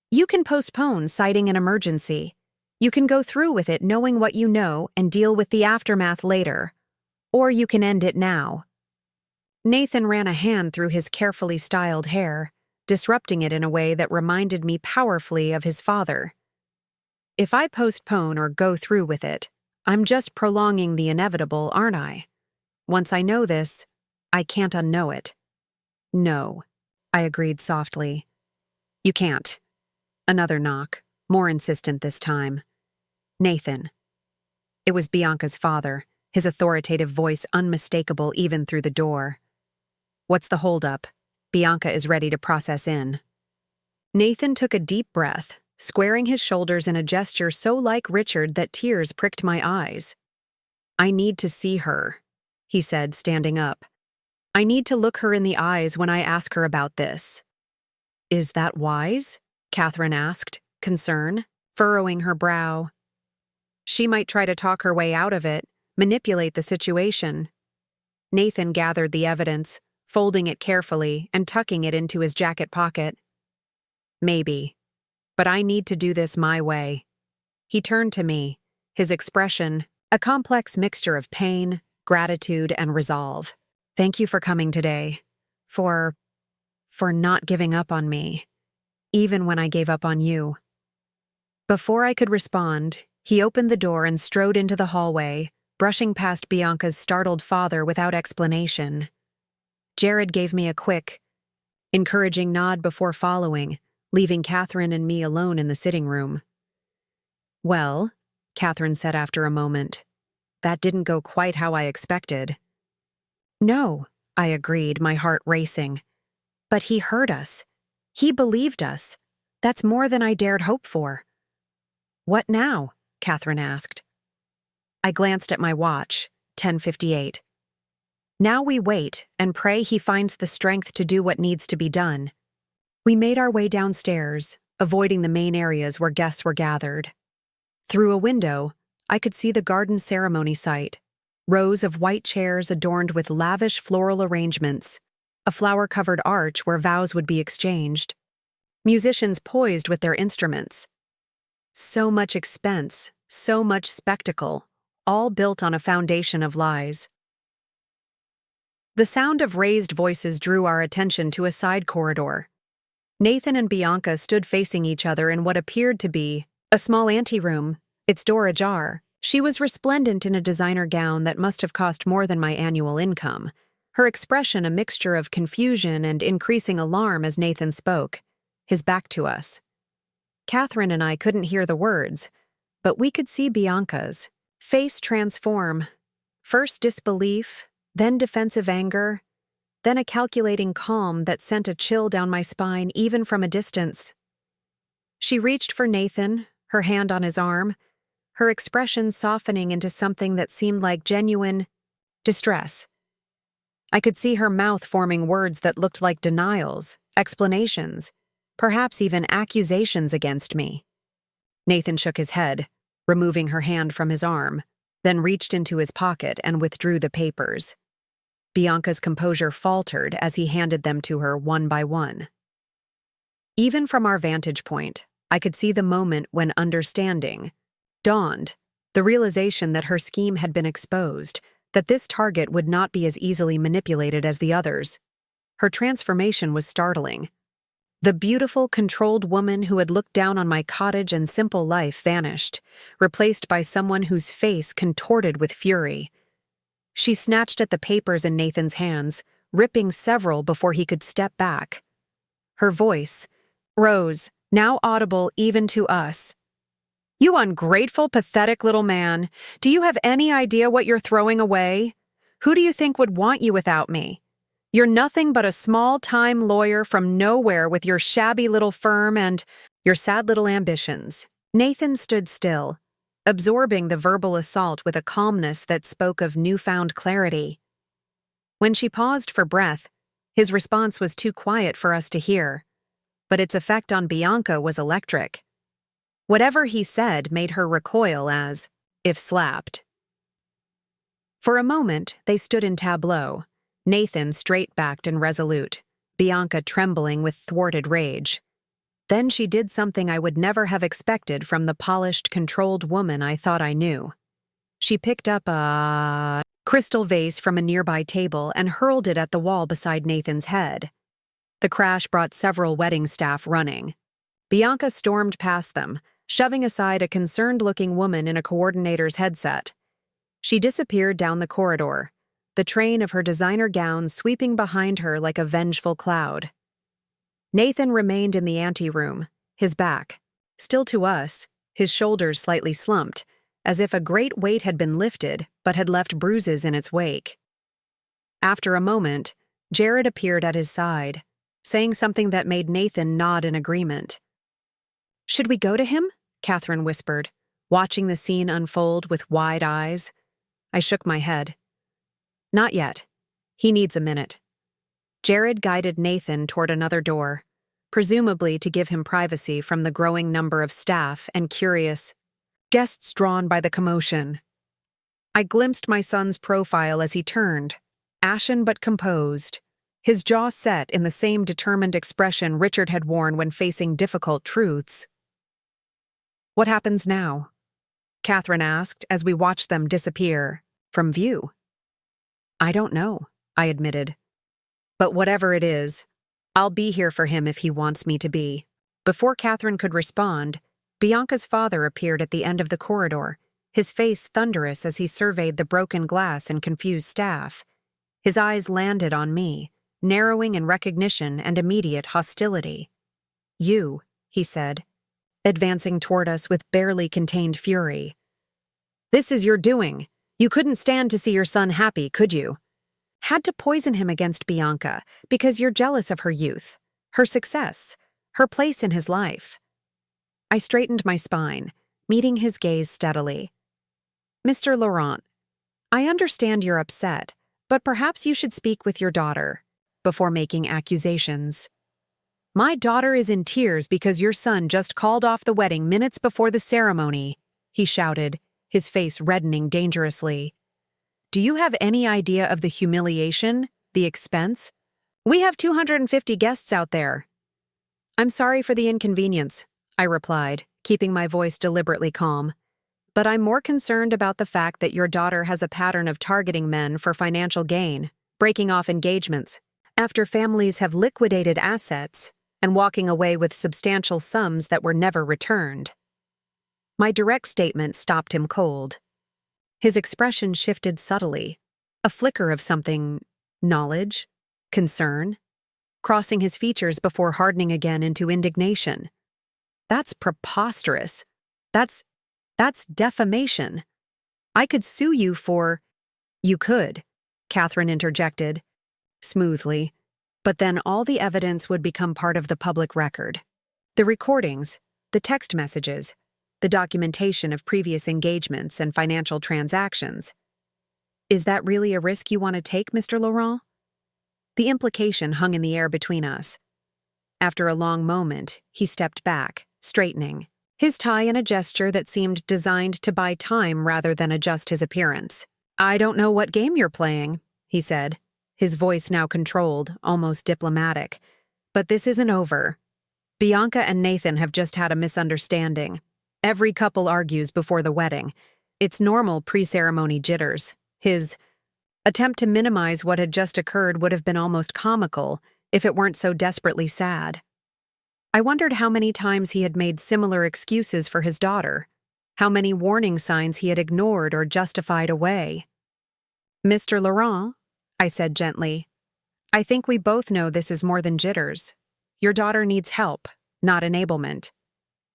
You can postpone citing an emergency. You can go through with it knowing what you know and deal with the aftermath later. Or you can end it now. Nathan ran a hand through his carefully styled hair, disrupting it in a way that reminded me powerfully of his father. If I postpone or go through with it, I'm just prolonging the inevitable, aren't I? Once I know this, I can't unknow it. No, I agreed softly. You can't. Another knock, more insistent this time. Nathan. It was Bianca's father, his authoritative voice unmistakable even through the door. What's the holdup? Bianca is ready to process in. Nathan took a deep breath, squaring his shoulders in a gesture so like Richard that tears pricked my eyes. I need to see her, he said, standing up. I need to look her in the eyes when I ask her about this. Is that wise? Catherine asked, concern, furrowing her brow. She might try to talk her way out of it, manipulate the situation. Nathan gathered the evidence, folding it carefully and tucking it into his jacket pocket. Maybe. But I need to do this my way. He turned to me, his expression a complex mixture of pain, gratitude, and resolve. Thank you for coming today. For not giving up on me, even when I gave up on you. Before I could respond, he opened the door and strode into the hallway, brushing past Bianca's startled father without explanation. Jared gave me a quick, encouraging nod before following, leaving Catherine and me alone in the sitting room. Well, Catherine said after a moment, that didn't go quite how I expected. No, I agreed, my heart racing. But he heard us. He believed us. That's more than I dared hope for. What now? Catherine asked. I glanced at my watch, 10:58. Now we wait and pray he finds the strength to do what needs to be done. We made our way downstairs, avoiding the main areas where guests were gathered. Through a window, I could see the garden ceremony site, rows of white chairs adorned with lavish floral arrangements, a flower-covered arch where vows would be exchanged, musicians poised with their instruments. So much expense, so much spectacle, all built on a foundation of lies. The sound of raised voices drew our attention to a side corridor. Nathan and Bianca stood facing each other in what appeared to be a small anteroom, its door ajar. She was resplendent in a designer gown that must have cost more than my annual income, her expression a mixture of confusion and increasing alarm as Nathan spoke, his back to us. Catherine and I couldn't hear the words, but we could see Bianca's face transform. First disbelief, then defensive anger, then a calculating calm that sent a chill down my spine even from a distance. She reached for Nathan, her hand on his arm, her expression softening into something that seemed like genuine distress. I could see her mouth forming words that looked like denials, explanations, perhaps even accusations against me. Nathan shook his head, removing her hand from his arm, then reached into his pocket and withdrew the papers. Bianca's composure faltered as he handed them to her one by one. Even from our vantage point, I could see the moment when understanding dawned, the realization that her scheme had been exposed, that this target would not be as easily manipulated as the others. Her transformation was startling. The beautiful, controlled woman who had looked down on my cottage and simple life vanished, replaced by someone whose face contorted with fury. She snatched at the papers in Nathan's hands, ripping several before he could step back. Her voice rose, now audible even to us. "You ungrateful, pathetic little man. Do you have any idea what you're throwing away? Who do you think would want you without me? You're nothing but a small-time lawyer from nowhere with your shabby little firm and your sad little ambitions." Nathan stood still, absorbing the verbal assault with a calmness that spoke of newfound clarity. When she paused for breath, his response was too quiet for us to hear, but its effect on Bianca was electric. Whatever he said made her recoil as, if slapped. For a moment, they stood in tableau, Nathan straight-backed and resolute, Bianca trembling with thwarted rage. Then she did something I would never have expected from the polished, controlled woman I thought I knew. She picked up a crystal vase from a nearby table and hurled it at the wall beside Nathan's head. The crash brought several wedding staff running. Bianca stormed past them, shoving aside a concerned-looking woman in a coordinator's headset. She disappeared down the corridor, the train of her designer gown sweeping behind her like a vengeful cloud. Nathan remained in the anteroom, his back, still to us, his shoulders slightly slumped, as if a great weight had been lifted but had left bruises in its wake. After a moment, Jared appeared at his side, saying something that made Nathan nod in agreement. "Should we go to him?" Catherine whispered, watching the scene unfold with wide eyes. I shook my head. "Not yet. He needs a minute." Jared guided Nathan toward another door, presumably to give him privacy from the growing number of staff and curious guests drawn by the commotion. I glimpsed my son's profile as he turned, ashen but composed, his jaw set in the same determined expression Richard had worn when facing difficult truths. "What happens now?" Catherine asked as we watched them disappear from view. "I don't know," I admitted. "But whatever it is, I'll be here for him if he wants me to be." Before Catherine could respond, Bianca's father appeared at the end of the corridor, his face thunderous as he surveyed the broken glass and confused staff. His eyes landed on me, narrowing in recognition and immediate hostility. "You," he said, advancing toward us with barely contained fury. "This is your doing. You couldn't stand to see your son happy, could you? Had to poison him against Bianca because you're jealous of her youth, her success, her place in his life." I straightened my spine, meeting his gaze steadily. "Mr. Laurent, I understand you're upset, but perhaps you should speak with your daughter before making accusations." "My daughter is in tears because your son just called off the wedding minutes before the ceremony," he shouted, his face reddening dangerously. "Do you have any idea of the humiliation, the expense? We have 250 guests out there." "I'm sorry for the inconvenience," I replied, keeping my voice deliberately calm. "But I'm more concerned about the fact that your daughter has a pattern of targeting men for financial gain, breaking off engagements, after families have liquidated assets, and walking away with substantial sums that were never returned." My direct statement stopped him cold. His expression shifted subtly, a flicker of something, knowledge, concern, crossing his features before hardening again into indignation. "That's preposterous. That's defamation. I could sue you for—" "You could," Catherine interjected, smoothly, "but then all the evidence would become part of the public record. The recordings, the text messages, the documentation of previous engagements and financial transactions. Is that really a risk you want to take, Mr. Laurent?" The implication hung in the air between us. After a long moment, he stepped back, straightening, his tie in a gesture that seemed designed to buy time rather than adjust his appearance. "I don't know what game you're playing," he said, his voice now controlled, almost diplomatic. "But this isn't over. Bianca and Nathan have just had a misunderstanding. Every couple argues before the wedding. It's normal pre-ceremony jitters. His attempt to minimize what had just occurred would have been almost comical if it weren't so desperately sad. I wondered how many times he had made similar excuses for his daughter, how many warning signs he had ignored or justified away. "Mr. Laurent," I said gently, "I think we both know this is more than jitters. Your daughter needs help, not enablement.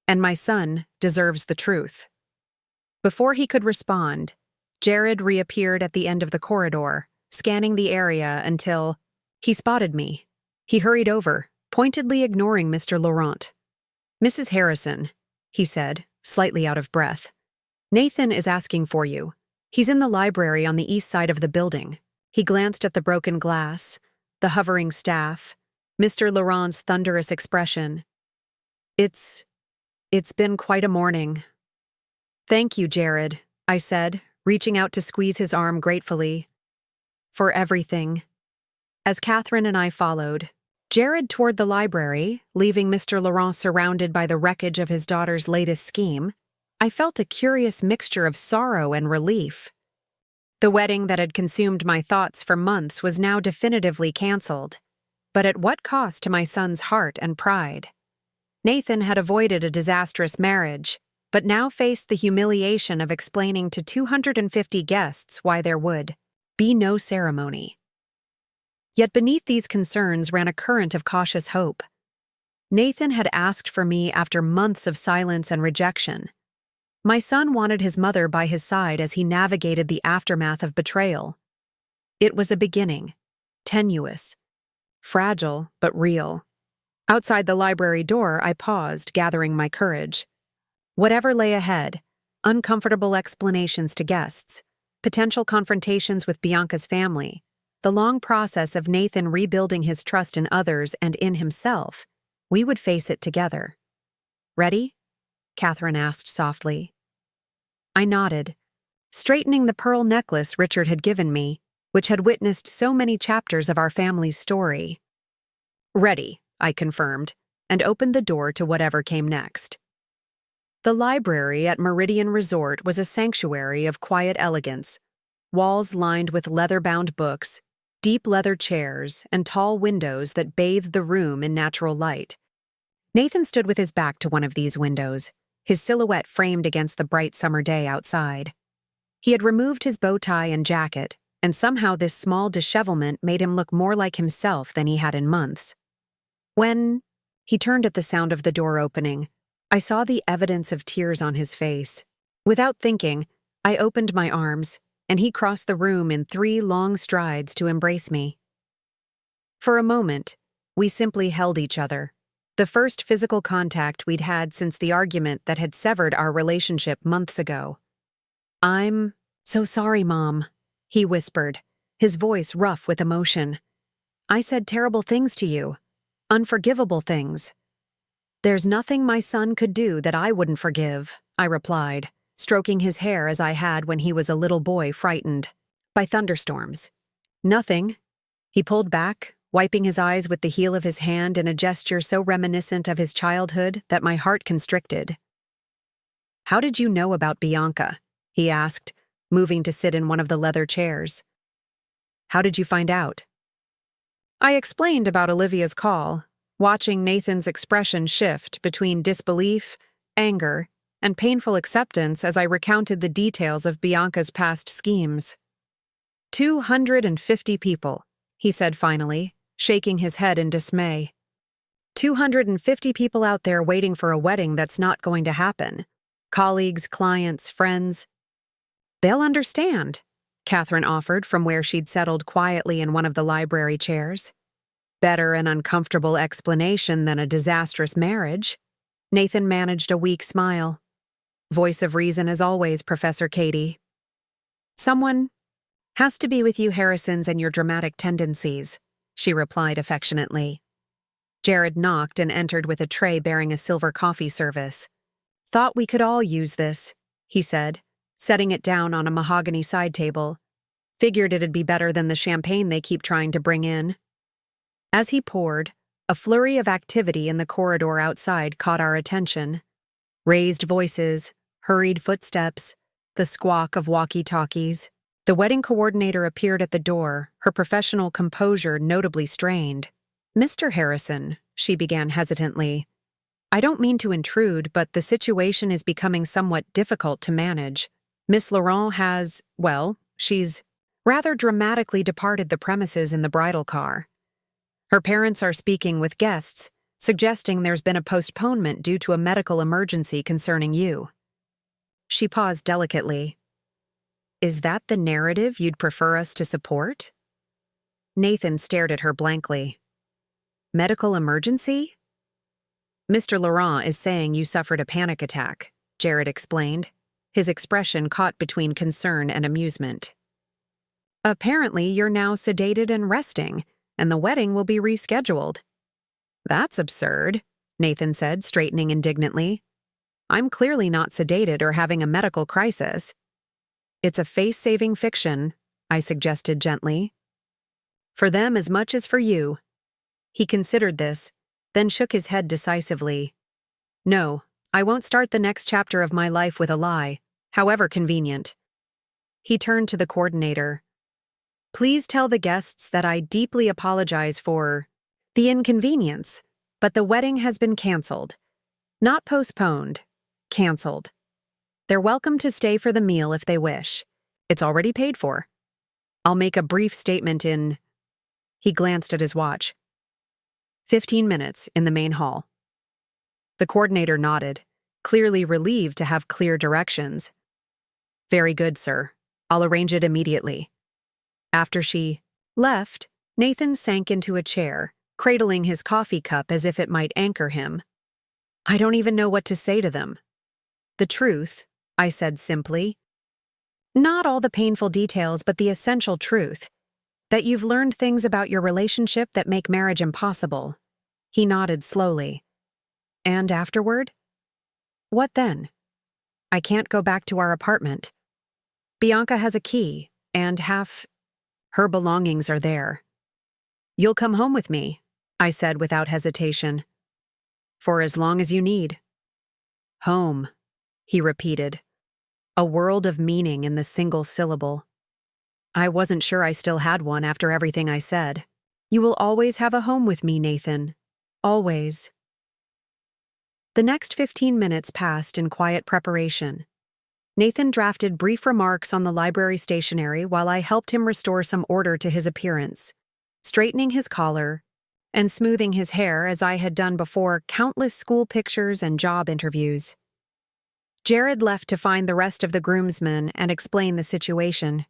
And my son deserves the truth." Before he could respond, Jared reappeared at the end of the corridor, scanning the area until he spotted me. He hurried over, pointedly ignoring Mr. Laurent. "Mrs. Harrison," he said, slightly out of breath. "Nathan is asking for you. He's in the library on the east side of the building." He glanced at the broken glass, the hovering staff, Mr. Laurent's thunderous expression. It's been quite a morning." "Thank you, Jared," I said, reaching out to squeeze his arm gratefully. "For everything." As Catherine and I followed, Jared toward the library, leaving Mr. Laurent surrounded by the wreckage of his daughter's latest scheme, I felt a curious mixture of sorrow and relief. The wedding that had consumed my thoughts for months was now definitively canceled. But at what cost to my son's heart and pride? Nathan had avoided a disastrous marriage, but now faced the humiliation of explaining to 250 guests why there would be no ceremony. Yet beneath these concerns ran a current of cautious hope. Nathan had asked for me after months of silence and rejection. My son wanted his mother by his side as he navigated the aftermath of betrayal. It was a beginning, tenuous, fragile but real. Outside the library door, I paused, gathering my courage. Whatever lay ahead, uncomfortable explanations to guests, potential confrontations with Bianca's family, the long process of Nathan rebuilding his trust in others and in himself, we would face it together. "Ready?" Catherine asked softly. I nodded, straightening the pearl necklace Richard had given me, which had witnessed so many chapters of our family's story. "Ready," I confirmed, and opened the door to whatever came next. The library at Meridian Resort was a sanctuary of quiet elegance, walls lined with leather-bound books, deep leather chairs, and tall windows that bathed the room in natural light. Nathan stood with his back to one of these windows, his silhouette framed against the bright summer day outside. He had removed his bow tie and jacket, and somehow this small dishevelment made him look more like himself than he had in months. When he turned at the sound of the door opening, I saw the evidence of tears on his face. Without thinking, I opened my arms, and he crossed the room in 3 long strides to embrace me. For a moment, we simply held each other, the first physical contact we'd had since the argument that had severed our relationship months ago. "I'm so sorry, Mom," he whispered, his voice rough with emotion. "I said terrible things to you, unforgivable things." "There's nothing my son could do that I wouldn't forgive," I replied, stroking his hair as I had when he was a little boy frightened by thunderstorms. "Nothing." He pulled back, wiping his eyes with the heel of his hand in a gesture so reminiscent of his childhood that my heart constricted. "How did you know about Bianca?" he asked, moving to sit in one of the leather chairs. "How did you find out?" I explained about Olivia's call, watching Nathan's expression shift between disbelief, anger, and painful acceptance as I recounted the details of Bianca's past schemes. 250 people, he said finally, shaking his head in dismay. 250 people out there waiting for a wedding that's not going to happen. Colleagues, clients, friends. "They'll understand," Catherine offered from where she'd settled quietly in one of the library chairs. "Better an uncomfortable explanation than a disastrous marriage." Nathan managed a weak smile. "Voice of reason as always, Professor Katie." "Someone has to be with you Harrisons and your dramatic tendencies," she replied affectionately. Jared knocked and entered with a tray bearing a silver coffee service. "Thought we could all use this," he said, setting it down on a mahogany side table. Figured it'd be better than the champagne they keep trying to bring in. As he poured, a flurry of activity in the corridor outside caught our attention. Raised voices, hurried footsteps, the squawk of walkie-talkies. The wedding coordinator appeared at the door, her professional composure notably strained. "Mr. Harrison," she began hesitantly, "I don't mean to intrude, but the situation is becoming somewhat difficult to manage. Miss Laurent has, well, she's rather dramatically departed the premises in the bridal car. Her parents are speaking with guests, suggesting there's been a postponement due to a medical emergency concerning you." She paused delicately. "Is that the narrative you'd prefer us to support?" Nathan stared at her blankly. "Medical emergency?" "Mr. Laurent is saying you suffered a panic attack," Jared explained, his expression caught between concern and amusement. "Apparently you're now sedated and resting, and the wedding will be rescheduled." "That's absurd," Nathan said, straightening indignantly. "I'm clearly not sedated or having a medical crisis." "It's a face-saving fiction," I suggested gently. "For them as much as for you." He considered this, then shook his head decisively. "No, I won't start the next chapter of my life with a lie, however convenient." He turned to the coordinator. "Please tell the guests that I deeply apologize for the inconvenience, but the wedding has been canceled. Not postponed, canceled. They're welcome to stay for the meal if they wish. It's already paid for. I'll make a brief statement in—" He glanced at his watch. 15 minutes in the main hall." The coordinator nodded, clearly relieved to have clear directions. "Very good, sir. I'll arrange it immediately." After she left, Nathan sank into a chair, cradling his coffee cup as if it might anchor him. "I don't even know what to say to them." "The truth," I said simply. "Not all the painful details, but the essential truth. That you've learned things about your relationship that make marriage impossible." He nodded slowly. "And afterward?" "What then?" "I can't go back to our apartment. Bianca has a key, and her belongings are there." "You'll come home with me," I said without hesitation. "For as long as you need." "Home," he repeated, a world of meaning in the single syllable. I wasn't sure I still had one after everything I said. "You will always have a home with me, Nathan. Always." The next 15 minutes passed in quiet preparation. Nathan drafted brief remarks on the library stationery while I helped him restore some order to his appearance, straightening his collar and smoothing his hair as I had done before countless school pictures and job interviews. Jared left to find the rest of the groomsmen and explain the situation.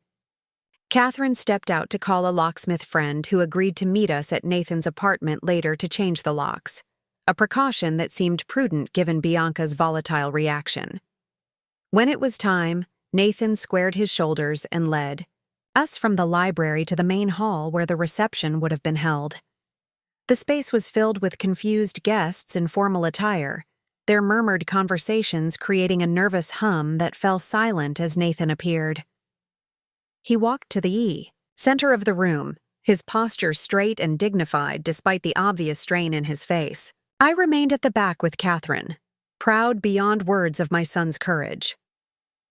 Catherine stepped out to call a locksmith friend who agreed to meet us at Nathan's apartment later to change the locks, a precaution that seemed prudent given Bianca's volatile reaction. When it was time, Nathan squared his shoulders and led us from the library to the main hall where the reception would have been held. The space was filled with confused guests in formal attire, their murmured conversations creating a nervous hum that fell silent as Nathan appeared. He walked to the center of the room, his posture straight and dignified despite the obvious strain in his face. I remained at the back with Catherine, proud beyond words of my son's courage.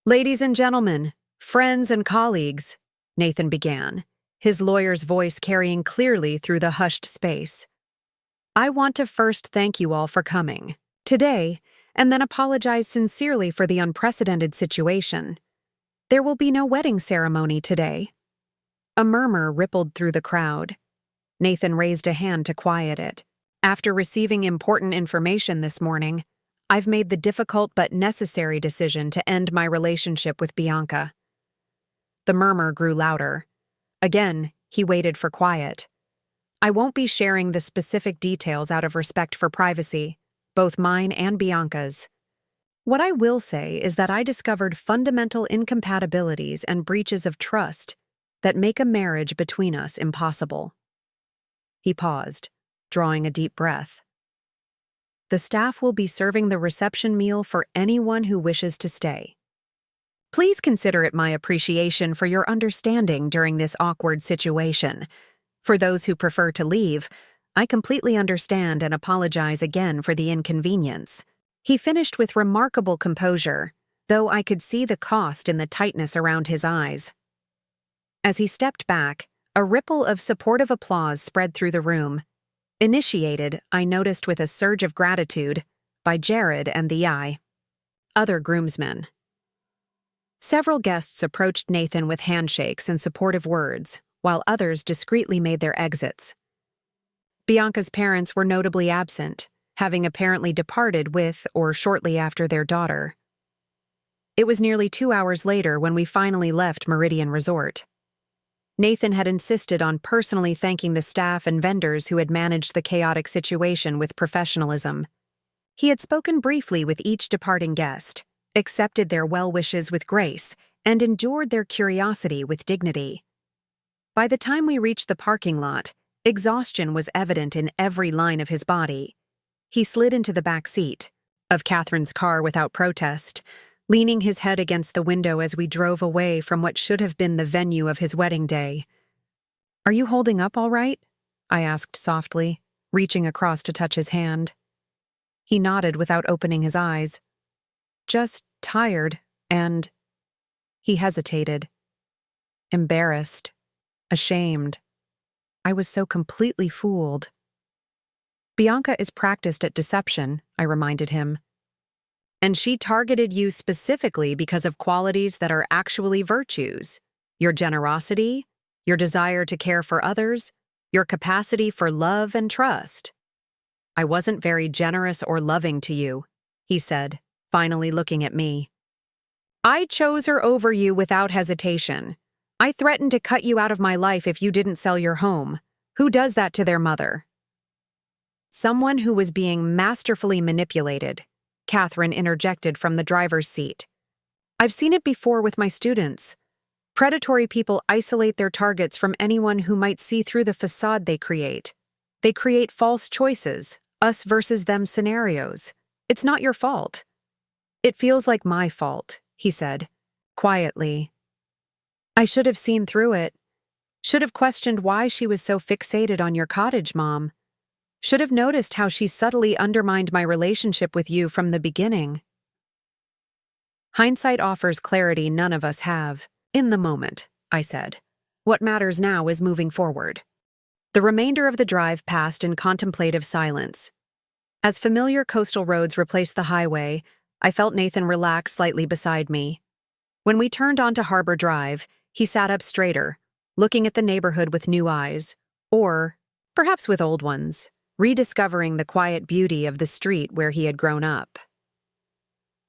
"Ladies and gentlemen, friends and colleagues," Nathan began, his lawyer's voice carrying clearly through the hushed space. "I want to first thank you all for coming today, and then apologize sincerely for the unprecedented situation. There will be no wedding ceremony today." A murmur rippled through the crowd. Nathan raised a hand to quiet it. "After receiving important information this morning, I've made the difficult but necessary decision to end my relationship with Bianca." The murmur grew louder. Again, he waited for quiet. "I won't be sharing the specific details out of respect for privacy, both mine and Bianca's. What I will say is that I discovered fundamental incompatibilities and breaches of trust that make a marriage between us impossible." He paused, drawing a deep breath. "The staff will be serving the reception meal for anyone who wishes to stay." Please consider it my appreciation for your understanding during this awkward situation. For those who prefer to leave, I completely understand and apologize again for the inconvenience. He finished with remarkable composure, though I could see the cost in the tightness around his eyes. As he stepped back, a ripple of supportive applause spread through the room. Initiated, I noticed with a surge of gratitude, by Jared and the other groomsmen. Several guests approached Nathan with handshakes and supportive words, while others discreetly made their exits. Bianca's parents were notably absent, having apparently departed with or shortly after their daughter. It was nearly 2 hours later when we finally left Meridian Resort. Nathan had insisted on personally thanking the staff and vendors who had managed the chaotic situation with professionalism. He had spoken briefly with each departing guest, accepted their well wishes with grace, and endured their curiosity with dignity. By the time we reached the parking lot, exhaustion was evident in every line of his body. He slid into the back seat of Catherine's car without protest, leaning his head against the window as we drove away from what should have been the venue of his wedding day. "Are you holding up all right?" I asked softly, reaching across to touch his hand. He nodded without opening his eyes. "Just tired, and—" He hesitated. Embarrassed. Ashamed. I was so completely fooled. "Bianca is practiced at deception," I reminded him. "And she targeted you specifically because of qualities that are actually virtues. Your generosity, your desire to care for others, your capacity for love and trust." "I wasn't very generous or loving to you," he said, finally looking at me. "I chose her over you without hesitation. I threatened to cut you out of my life if you didn't sell your home. Who does that to their mother?" "Someone who was being masterfully manipulated," Catherine interjected from the driver's seat. "I've seen it before with my students. Predatory people isolate their targets from anyone who might see through the facade they create. They create false choices, us versus them scenarios. It's not your fault." "It feels like my fault," he said, quietly. "I should have seen through it. Should have questioned why she was so fixated on your cottage, Mom. Should have noticed how she subtly undermined my relationship with you from the beginning." "Hindsight offers clarity none of us have. In the moment," I said. "What matters now is moving forward." The remainder of the drive passed in contemplative silence. As familiar coastal roads replaced the highway, I felt Nathan relax slightly beside me. When we turned onto Harbor Drive, he sat up straighter, looking at the neighborhood with new eyes, or perhaps with old ones, rediscovering the quiet beauty of the street where he had grown up.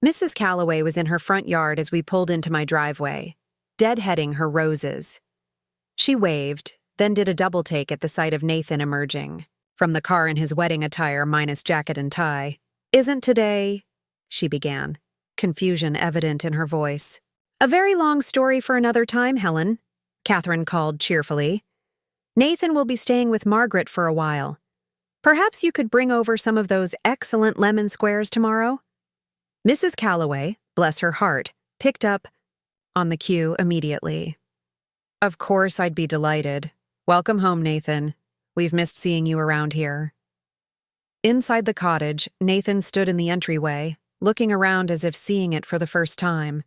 Mrs. Calloway was in her front yard as we pulled into my driveway, deadheading her roses. She waved, then did a double-take at the sight of Nathan emerging from the car in his wedding attire minus jacket and tie. "Isn't today—" she began, confusion evident in her voice. "A very long story for another time, Helen," Catherine called cheerfully. "Nathan will be staying with Margaret for a while. Perhaps you could bring over some of those excellent lemon squares tomorrow?" Mrs. Calloway, bless her heart, picked up on the cue immediately. "Of course I'd be delighted. Welcome home, Nathan. We've missed seeing you around here." Inside the cottage, Nathan stood in the entryway, looking around as if seeing it for the first time.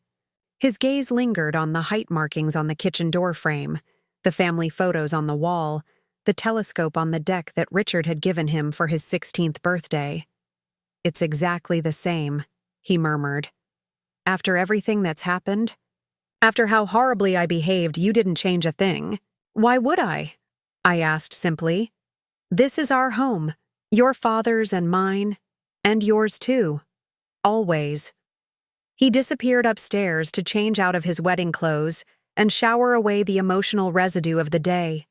His gaze lingered on the height markings on the kitchen door frame, the family photos on the wall, the telescope on the deck that Richard had given him for his 16th birthday. "It's exactly the same," he murmured. "After everything that's happened? After how horribly I behaved, you didn't change a thing." "Why would I?" I asked simply. "This is our home, your father's and mine, and yours too. Always." He disappeared upstairs to change out of his wedding clothes and shower away the emotional residue of the day.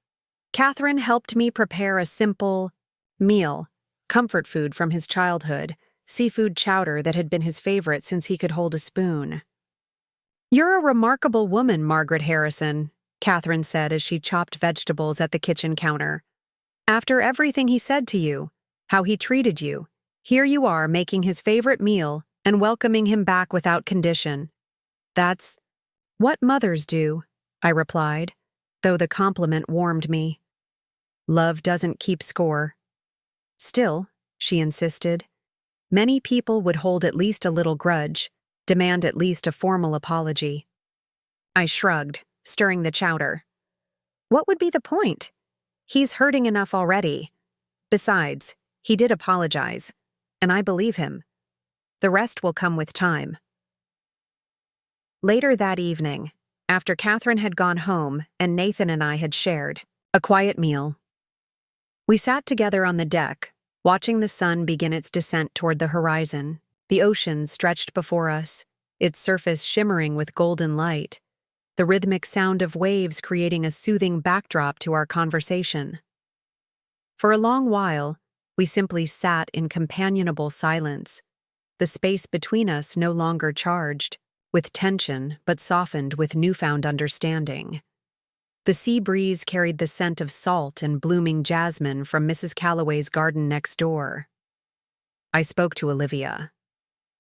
Catherine helped me prepare a simple meal, comfort food from his childhood, seafood chowder that had been his favorite since he could hold a spoon. "You're a remarkable woman, Margaret Harrison," Catherine said as she chopped vegetables at the kitchen counter. "After everything he said to you, how he treated you, here you are making his favorite meal and welcoming him back without condition. That's What mothers do, I replied, though the compliment warmed me. Love doesn't keep score. Still, she insisted, many people would hold at least a little grudge, demand at least a formal apology. I shrugged, stirring the chowder. What would be the point? He's hurting enough already. Besides, he did apologize, and I believe him. The rest will come with time. Later that evening, after Catherine had gone home and Nathan and I had shared a quiet meal, we sat together on the deck, watching the sun begin its descent toward the horizon. The ocean stretched before us, its surface shimmering with golden light, the rhythmic sound of waves creating a soothing backdrop to our conversation. For a long while, we simply sat in companionable silence, the space between us no longer charged with tension but softened with newfound understanding. The sea breeze carried the scent of salt and blooming jasmine from Mrs. Calloway's garden next door. I spoke to Olivia,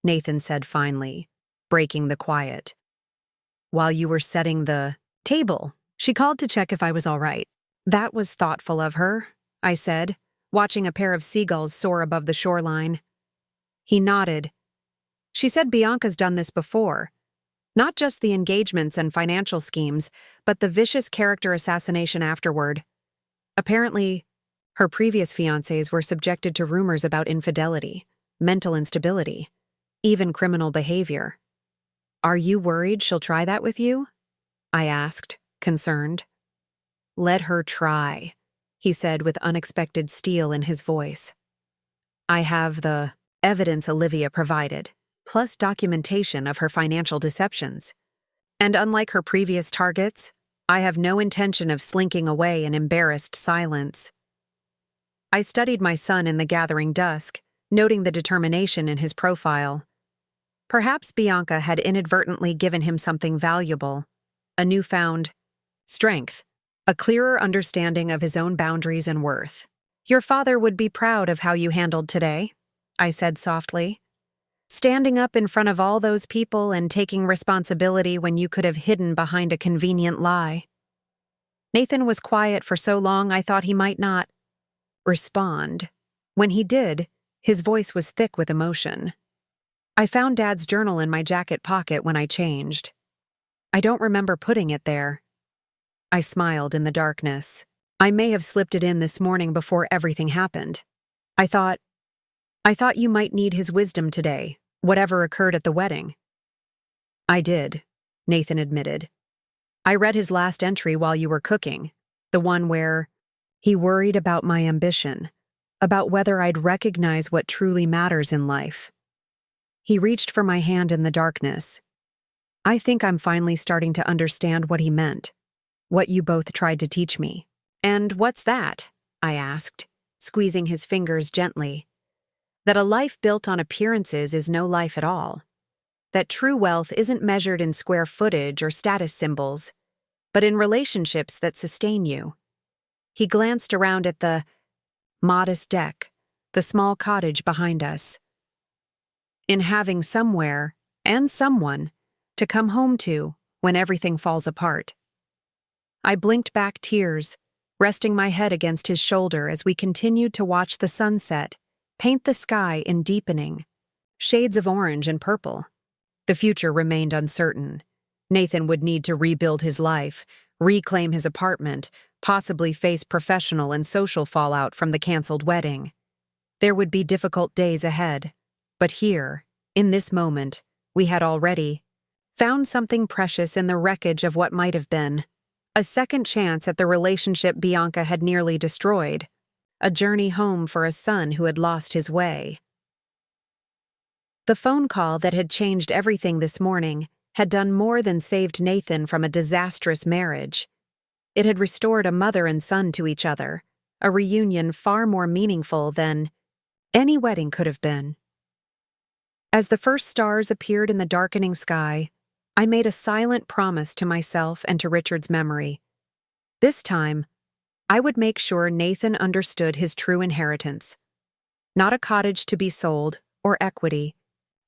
Nathan said finally, breaking the quiet. While you were setting the table, she called to check if I was all right. That was thoughtful of her, I said, watching a pair of seagulls soar above the shoreline. He nodded. She said Bianca's done this before. Not just the engagements and financial schemes, but the vicious character assassination afterward. Apparently, her previous fiancés were subjected to rumors about infidelity, mental instability, even criminal behavior. Are you worried she'll try that with you? I asked, concerned. Let her try, he said with unexpected steel in his voice. I have the evidence Olivia provided, plus documentation of her financial deceptions. And unlike her previous targets, I have no intention of slinking away in embarrassed silence. I studied my son in the gathering dusk, noting the determination in his profile. Perhaps Bianca had inadvertently given him something valuable, a newfound strength, a clearer understanding of his own boundaries and worth. Your father would be proud of how you handled today, I said softly. Standing up in front of all those people and taking responsibility when you could have hidden behind a convenient lie. Nathan was quiet for so long I thought he might not respond. When he did, his voice was thick with emotion. I found Dad's journal in my jacket pocket when I changed. I don't remember putting it there. I smiled in the darkness. I may have slipped it in this morning before everything happened. I thought you might need his wisdom today, whatever occurred at the wedding. I did, Nathan admitted. I read his last entry while you were cooking, the one where he worried about my ambition, about whether I'd recognize what truly matters in life. He reached for my hand in the darkness. I think I'm finally starting to understand what he meant, what you both tried to teach me. And what's that? I asked, squeezing his fingers gently. That a life built on appearances is no life at all. That true wealth isn't measured in square footage or status symbols, but in relationships that sustain you. He glanced around at the modest deck, the small cottage behind us. In having somewhere, and someone, to come home to when everything falls apart. I blinked back tears, resting my head against his shoulder as we continued to watch the sunset paint the sky in deepening shades of orange and purple. The future remained uncertain. Nathan would need to rebuild his life, reclaim his apartment, possibly face professional and social fallout from the canceled wedding. There would be difficult days ahead, but here, in this moment, we had already found something precious in the wreckage of what might have been. A second chance at the relationship Bianca had nearly destroyed. A journey home for a son who had lost his way. The phone call that had changed everything this morning had done more than saved Nathan from a disastrous marriage. It had restored a mother and son to each other, a reunion far more meaningful than any wedding could have been. As the first stars appeared in the darkening sky, I made a silent promise to myself and to Richard's memory. This time, I would make sure Nathan understood his true inheritance. Not a cottage to be sold or equity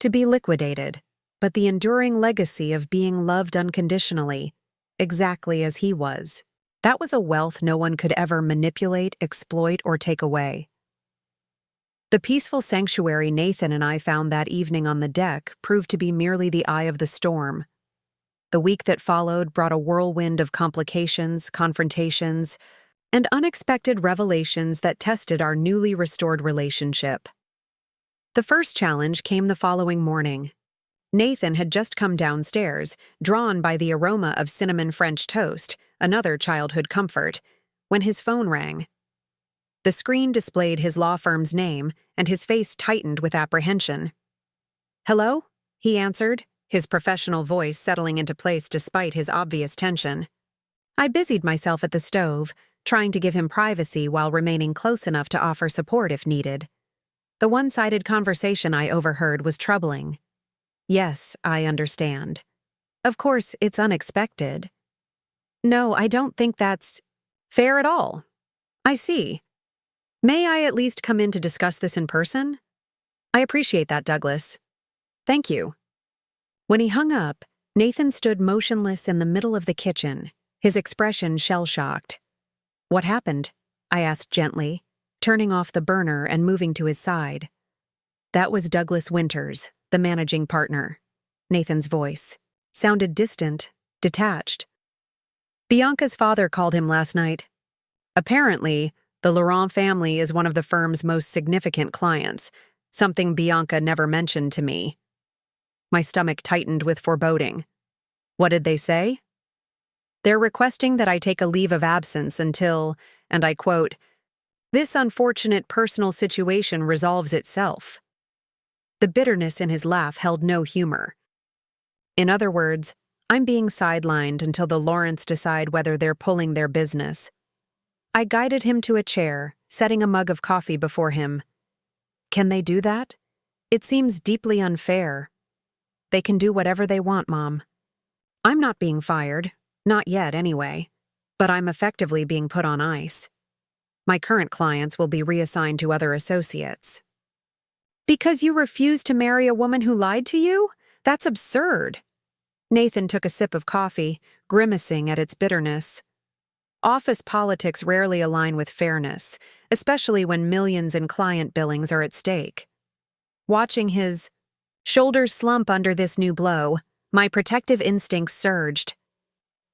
to be liquidated, but the enduring legacy of being loved unconditionally, exactly as he was. That was a wealth no one could ever manipulate, exploit, or take away. The peaceful sanctuary Nathan and I found that evening on the deck proved to be merely the eye of the storm. The week that followed brought a whirlwind of complications, confrontations, and unexpected revelations that tested our newly restored relationship. The first challenge came the following morning. Nathan had just come downstairs, drawn by the aroma of cinnamon French toast, another childhood comfort, when his phone rang. The screen displayed his law firm's name, and his face tightened with apprehension. "Hello?" he answered, his professional voice settling into place despite his obvious tension. I busied myself at the stove, trying to give him privacy while remaining close enough to offer support if needed. The one-sided conversation I overheard was troubling. "Yes, I understand. Of course, it's unexpected." "No, I don't think that's fair at all." "I see. May I at least come in to discuss this in person?" "I appreciate that, Douglas. Thank you." When he hung up, Nathan stood motionless in the middle of the kitchen, his expression shell-shocked. "What happened?" I asked gently, turning off the burner and moving to his side. "That was Douglas Winters, the managing partner." Nathan's voice sounded distant, detached. "Bianca's father called him last night. Apparently, the Laurent family is one of the firm's most significant clients, something Bianca never mentioned to me." My stomach tightened with foreboding. "What did they say?" "They're requesting that I take a leave of absence until, and I quote, 'this unfortunate personal situation resolves itself.'" The bitterness in his laugh held no humor. "In other words, I'm being sidelined until the Laurents decide whether they're pulling their business." I guided him to a chair, setting a mug of coffee before him. "Can they do that? It seems deeply unfair." "They can do whatever they want, Mom. I'm not being fired, not yet anyway, but I'm effectively being put on ice. My current clients will be reassigned to other associates." "Because you refused to marry a woman who lied to you? That's absurd." Nathan took a sip of coffee, grimacing at its bitterness. Office politics rarely align with fairness, especially when millions in client billings are at stake. Watching his shoulders slump under this new blow, my protective instincts surged.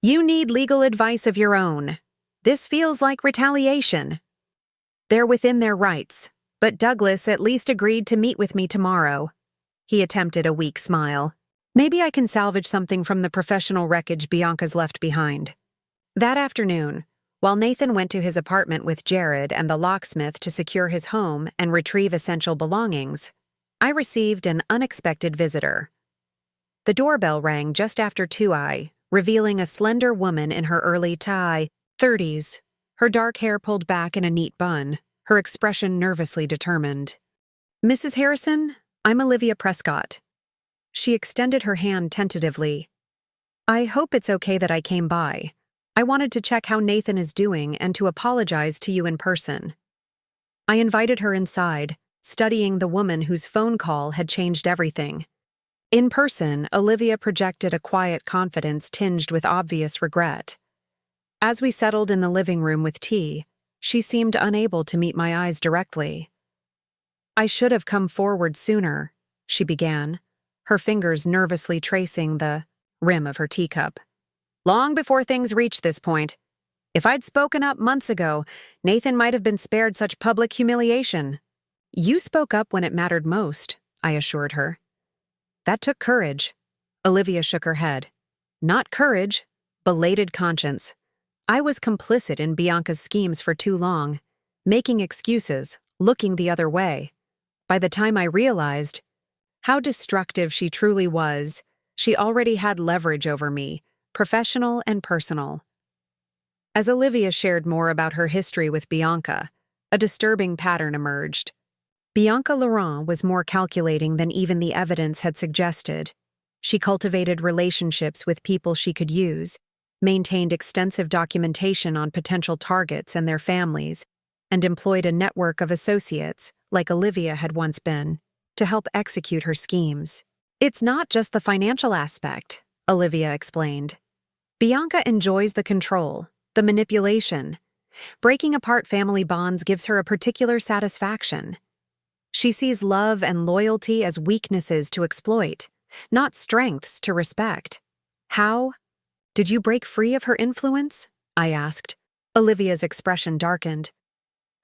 "You need legal advice of your own. This feels like retaliation." "They're within their rights, but Douglas at least agreed to meet with me tomorrow." He attempted a weak smile. "Maybe I can salvage something from the professional wreckage Bianca's left behind." That afternoon, while Nathan went to his apartment with Jared and the locksmith to secure his home and retrieve essential belongings, I received an unexpected visitor. The doorbell rang just after 2 revealing a slender woman in her early 30s, her dark hair pulled back in a neat bun, her expression nervously determined. "Mrs. Harrison, I'm Olivia Prescott." She extended her hand tentatively. "I hope it's okay that I came by. I wanted to check how Nathan is doing and to apologize to you in person." I invited her inside, studying the woman whose phone call had changed everything. In person, Olivia projected a quiet confidence tinged with obvious regret. As we settled in the living room with tea, she seemed unable to meet my eyes directly. "I should have come forward sooner," she began, her fingers nervously tracing the rim of her teacup. "Long before things reached this point. If I'd spoken up months ago, Nathan might have been spared such public humiliation." "You spoke up when it mattered most," I assured her. "That took courage." Olivia shook her head. "Not courage, belated conscience. I was complicit in Bianca's schemes for too long, making excuses, looking the other way. By the time I realized how destructive she truly was, she already had leverage over me, professional and personal." As Olivia shared more about her history with Bianca, a disturbing pattern emerged. Bianca Laurent was more calculating than even the evidence had suggested. She cultivated relationships with people she could use, maintained extensive documentation on potential targets and their families, and employed a network of associates, like Olivia had once been, to help execute her schemes. It's not just the financial aspect, Olivia explained. Bianca enjoys the control, the manipulation. Breaking apart family bonds gives her a particular satisfaction. She sees love and loyalty as weaknesses to exploit, not strengths to respect. How? Did you break free of her influence? I asked. Olivia's expression darkened.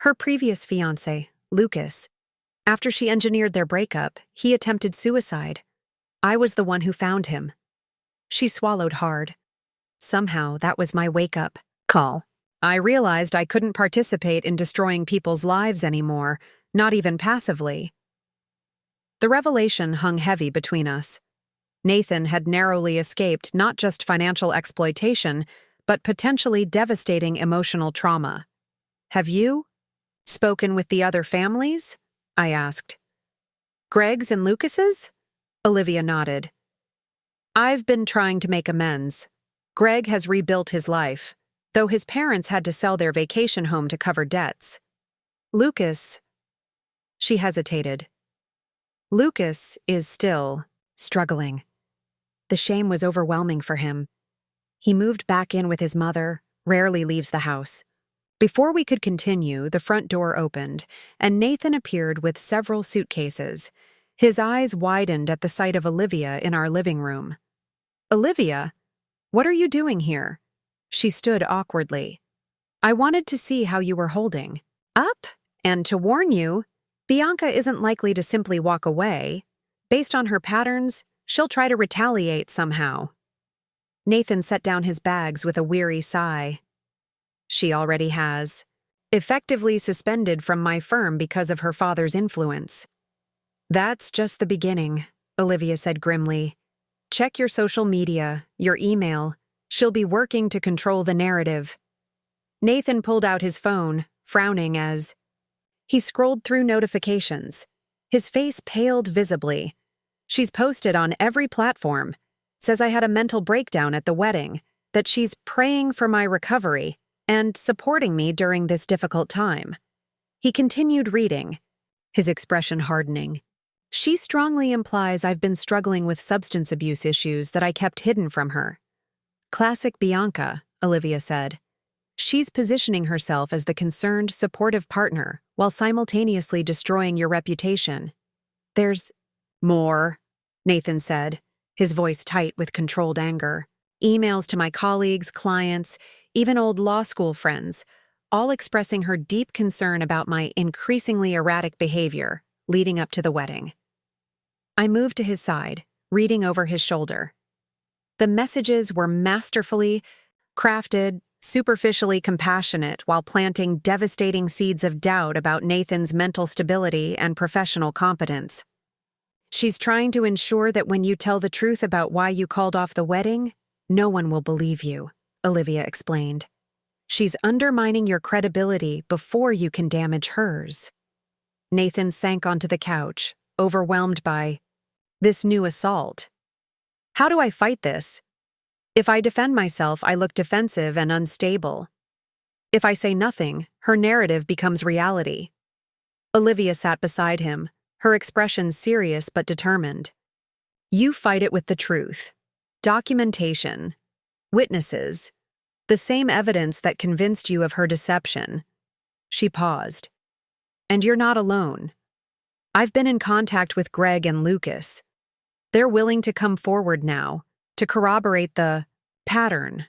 Her previous fiancé, Lucas. After she engineered their breakup, he attempted suicide. I was the one who found him. She swallowed hard. Somehow, that was my wake-up call. I realized I couldn't participate in destroying people's lives anymore, not even passively. The revelation hung heavy between us. Nathan had narrowly escaped not just financial exploitation, but potentially devastating emotional trauma. Have you spoken with the other families? I asked. Greg's and Lucas's? Olivia nodded. I've been trying to make amends. Greg has rebuilt his life, though his parents had to sell their vacation home to cover debts. Lucas. She hesitated. Lucas is still struggling. The shame was overwhelming for him. He moved back in with his mother, rarely leaves the house. Before we could continue, the front door opened, and Nathan appeared with several suitcases. His eyes widened at the sight of Olivia in our living room. Olivia, what are you doing here? She stood awkwardly. I wanted to see how you were holding up, and to warn you, Bianca isn't likely to simply walk away. Based on her patterns, she'll try to retaliate somehow. Nathan set down his bags with a weary sigh. She already has. Effectively suspended from my firm because of her father's influence. That's just the beginning, Olivia said grimly. Check your social media, your email. She'll be working to control the narrative. Nathan pulled out his phone, frowning as he scrolled through notifications. His face paled visibly. She's posted on every platform. Says I had a mental breakdown at the wedding, that she's praying for my recovery and supporting me during this difficult time. He continued reading, his expression hardening. She strongly implies I've been struggling with substance abuse issues that I kept hidden from her. Classic Bianca, Olivia said. She's positioning herself as the concerned, supportive partner while simultaneously destroying your reputation. There's more, Nathan said, his voice tight with controlled anger. Emails to my colleagues, clients, even old law school friends, all expressing her deep concern about my increasingly erratic behavior leading up to the wedding. I moved to his side, reading over his shoulder. The messages were masterfully crafted, superficially compassionate while planting devastating seeds of doubt about Nathan's mental stability and professional competence. She's trying to ensure that when you tell the truth about why you called off the wedding, no one will believe you, Olivia explained. She's undermining your credibility before you can damage hers. Nathan sank onto the couch, overwhelmed by this new assault. How do I fight this? If I defend myself, I look defensive and unstable. If I say nothing, her narrative becomes reality. Olivia sat beside him, her expression serious but determined. You fight it with the truth. Documentation. Witnesses. The same evidence that convinced you of her deception. She paused. And you're not alone. I've been in contact with Greg and Lucas. They're willing to come forward now to corroborate the pattern.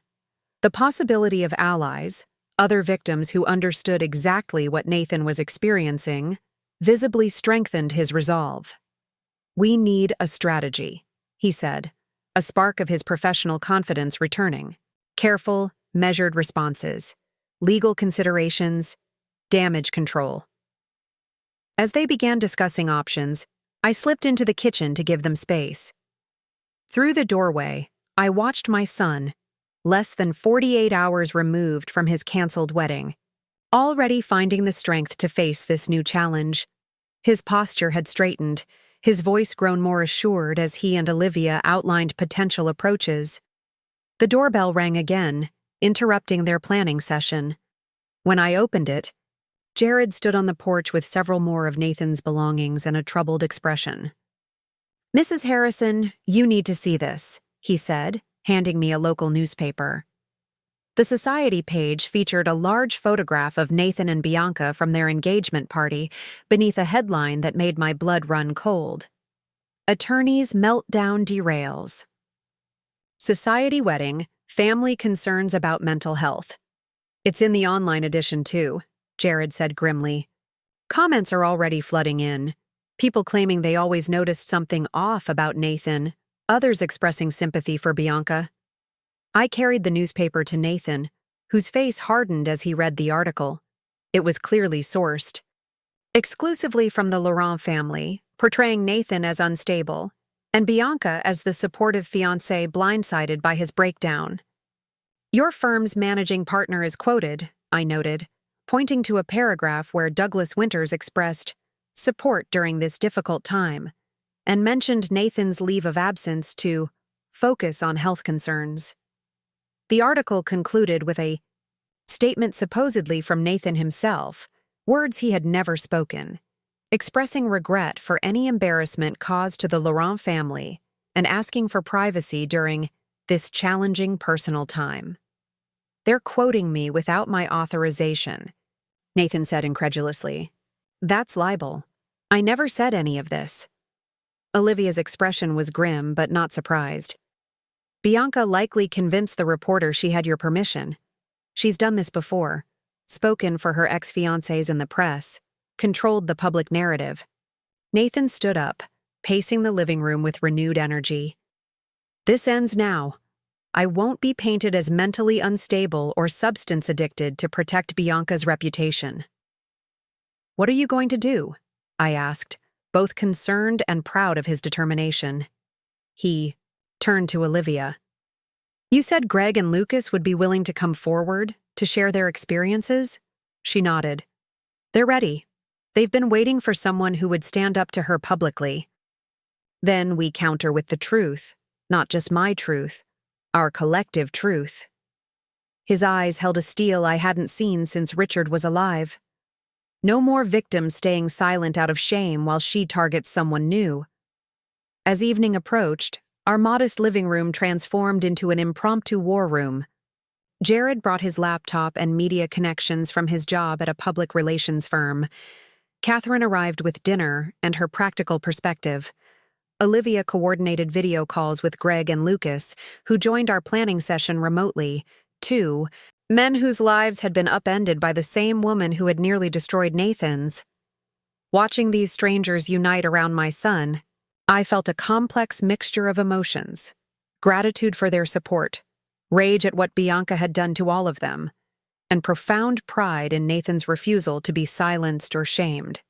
The possibility of allies, other victims who understood exactly what Nathan was experiencing, visibly strengthened his resolve. We need a strategy, he said, a spark of his professional confidence returning. Careful, measured responses, legal considerations, damage control. As they began discussing options, I slipped into the kitchen to give them space. Through the doorway, I watched my son, less than 48 hours removed from his canceled wedding, already finding the strength to face this new challenge. His posture had straightened, his voice grown more assured as he and Olivia outlined potential approaches. The doorbell rang again, interrupting their planning session. When I opened it, Jared stood on the porch with several more of Nathan's belongings and a troubled expression. "Mrs. Harrison, you need to see this," he said, handing me a local newspaper. The society page featured a large photograph of Nathan and Bianca from their engagement party beneath a headline that made my blood run cold. Attorney's meltdown derails. Society wedding, family concerns about mental health. It's in the online edition too, Jared said grimly. Comments are already flooding in. People claiming they always noticed something off about Nathan, others expressing sympathy for Bianca. I carried the newspaper to Nathan, whose face hardened as he read the article. It was clearly sourced. Exclusively from the Laurent family, portraying Nathan as unstable, and Bianca as the supportive fiancée blindsided by his breakdown. Your firm's managing partner is quoted, I noted, pointing to a paragraph where Douglas Winters expressed support during this difficult time, and mentioned Nathan's leave of absence to focus on health concerns. The article concluded with a statement supposedly from Nathan himself, words he had never spoken, expressing regret for any embarrassment caused to the Laurent family and asking for privacy during this challenging personal time. They're quoting me without my authorization, Nathan said incredulously. That's libel. I never said any of this. Olivia's expression was grim but not surprised. Bianca likely convinced the reporter she had your permission. She's done this before, spoken for her ex-fiancés in the press, controlled the public narrative. Nathan stood up, pacing the living room with renewed energy. This ends now. I won't be painted as mentally unstable or substance addicted to protect Bianca's reputation. What are you going to do? I asked, both concerned and proud of his determination. He turned to Olivia. You said Greg and Lucas would be willing to come forward to share their experiences? She nodded. They're ready. They've been waiting for someone who would stand up to her publicly. Then we counter with the truth, not just my truth, our collective truth. His eyes held a steel I hadn't seen since Richard was alive. No more victims staying silent out of shame while she targets someone new. As evening approached, our modest living room transformed into an impromptu war room. Jared brought his laptop and media connections from his job at a public relations firm. Catherine arrived with dinner and her practical perspective. Olivia coordinated video calls with Greg and Lucas, who joined our planning session remotely. 2 men whose lives had been upended by the same woman who had nearly destroyed Nathan's. Watching these strangers unite around my son, I felt a complex mixture of emotions: gratitude for their support, rage at what Bianca had done to all of them, and profound pride in Nathan's refusal to be silenced or shamed.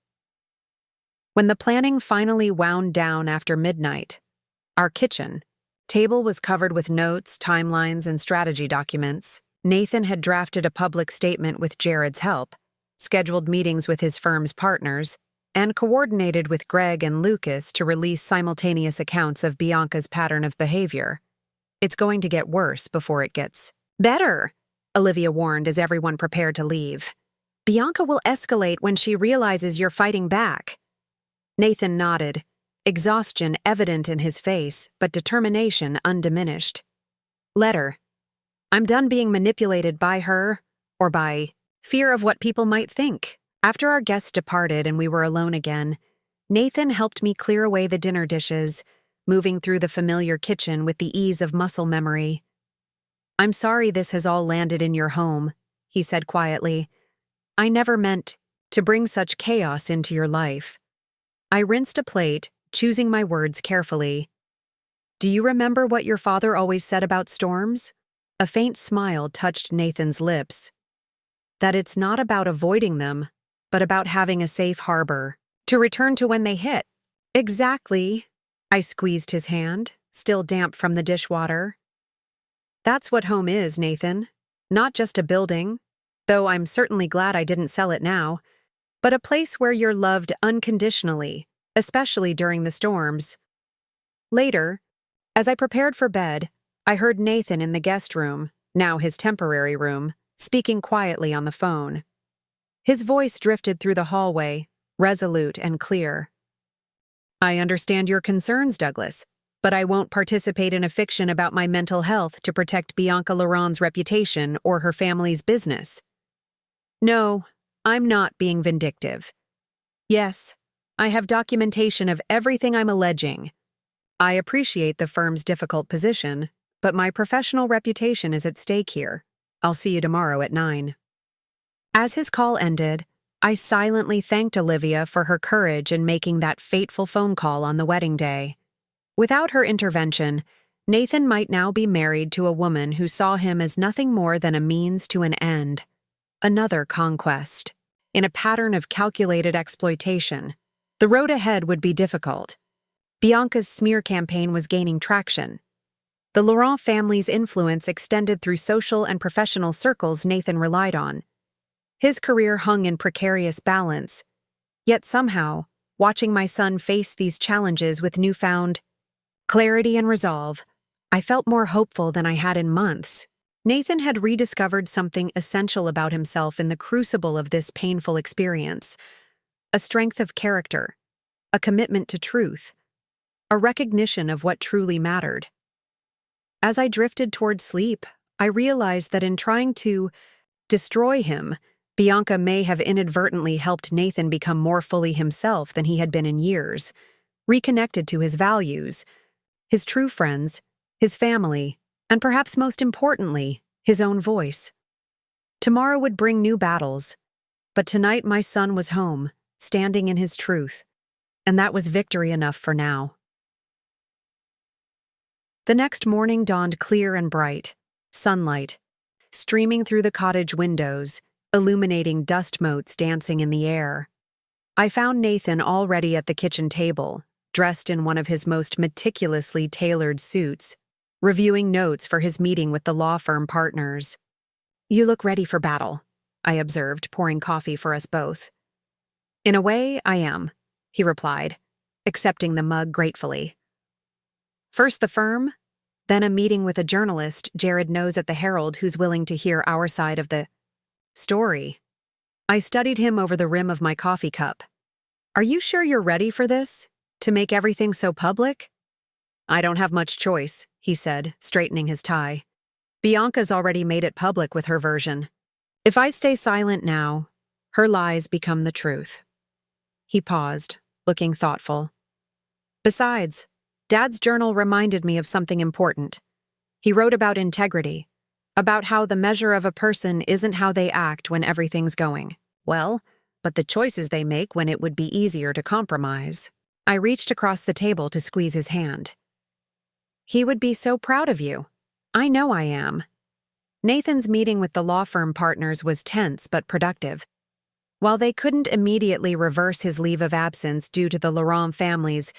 When the planning finally wound down after midnight, our kitchen table was covered with notes, timelines, and strategy documents. Nathan had drafted a public statement with Jared's help, scheduled meetings with his firm's partners, and coordinated with Greg and Lucas to release simultaneous accounts of Bianca's pattern of behavior. It's going to get worse before it gets better, Olivia warned as everyone prepared to leave. Bianca will escalate when she realizes you're fighting back. Nathan nodded, exhaustion evident in his face, but determination undiminished. Let her. I'm done being manipulated by her, or by fear of what people might think. After our guests departed and we were alone again, Nathan helped me clear away the dinner dishes, moving through the familiar kitchen with the ease of muscle memory. I'm sorry this has all landed in your home, he said quietly. I never meant to bring such chaos into your life. I rinsed a plate, choosing my words carefully. Do you remember what your father always said about storms? A faint smile touched Nathan's lips. That it's not about avoiding them, but about having a safe harbor, to return to when they hit. Exactly. I squeezed his hand, still damp from the dishwater. That's what home is, Nathan. Not just a building, though I'm certainly glad I didn't sell it now, but a place where you're loved unconditionally, especially during the storms. Later, as I prepared for bed, I heard Nathan in the guest room, now his temporary room, speaking quietly on the phone. His voice drifted through the hallway, resolute and clear. I understand your concerns, Douglas, but I won't participate in a fiction about my mental health to protect Bianca Laurent's reputation or her family's business. No, I'm not being vindictive. Yes, I have documentation of everything I'm alleging. I appreciate the firm's difficult position, but my professional reputation is at stake here. I'll see you tomorrow at 9. As his call ended, I silently thanked Olivia for her courage in making that fateful phone call on the wedding day. Without her intervention, Nathan might now be married to a woman who saw him as nothing more than a means to an end. Another conquest, in a pattern of calculated exploitation. The road ahead would be difficult. Bianca's smear campaign was gaining traction. The Laurent family's influence extended through social and professional circles Nathan relied on. His career hung in precarious balance. Yet somehow, watching my son face these challenges with newfound clarity and resolve, I felt more hopeful than I had in months. Nathan had rediscovered something essential about himself in the crucible of this painful experience. A strength of character, a commitment to truth, a recognition of what truly mattered. As I drifted toward sleep, I realized that in trying to destroy him, Bianca may have inadvertently helped Nathan become more fully himself than he had been in years, reconnected to his values, his true friends, his family, and perhaps most importantly, his own voice. Tomorrow would bring new battles, but tonight my son was home, standing in his truth, and that was victory enough for now. The next morning dawned clear and bright, sunlight, streaming through the cottage windows, illuminating dust motes dancing in the air. I found Nathan already at the kitchen table, dressed in one of his most meticulously tailored suits, reviewing notes for his meeting with the law firm partners. "You look ready for battle," I observed, pouring coffee for us both. "In a way, I am," he replied, accepting the mug gratefully. "First the firm, then a meeting with a journalist Jared knows at the Herald who's willing to hear our side of the story." I studied him over the rim of my coffee cup. "Are you sure you're ready for this? To make everything so public?" "I don't have much choice," he said, straightening his tie. "Bianca's already made it public with her version. If I stay silent now, her lies become the truth." He paused, looking thoughtful. "Besides, Dad's journal reminded me of something important. He wrote about integrity, about how the measure of a person isn't how they act when everything's going well, but the choices they make when it would be easier to compromise." I reached across the table to squeeze his hand. "He would be so proud of you. I know I am." Nathan's meeting with the law firm partners was tense but productive. While they couldn't immediately reverse his leave of absence due to the Laurent family's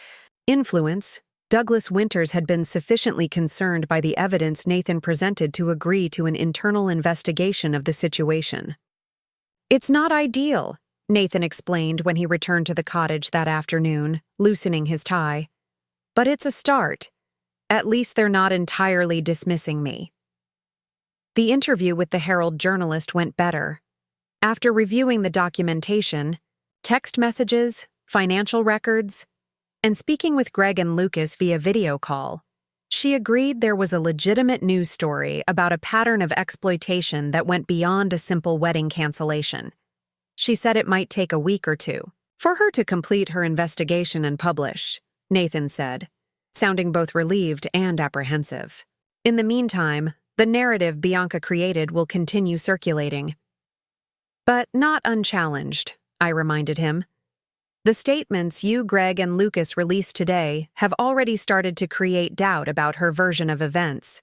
influence, Douglas Winters had been sufficiently concerned by the evidence Nathan presented to agree to an internal investigation of the situation. "It's not ideal," Nathan explained when he returned to the cottage that afternoon, loosening his tie. "But it's a start. At least they're not entirely dismissing me." The interview with the Herald journalist went better. After reviewing the documentation, text messages, financial records, and speaking with Greg and Lucas via video call, she agreed there was a legitimate news story about a pattern of exploitation that went beyond a simple wedding cancellation. She said it might take a week or two for her to complete her investigation and publish, Nathan said, sounding both relieved and apprehensive. In the meantime, the narrative Bianca created will continue circulating. "But not unchallenged," I reminded him. "The statements you, Greg, and Lucas released today have already started to create doubt about her version of events.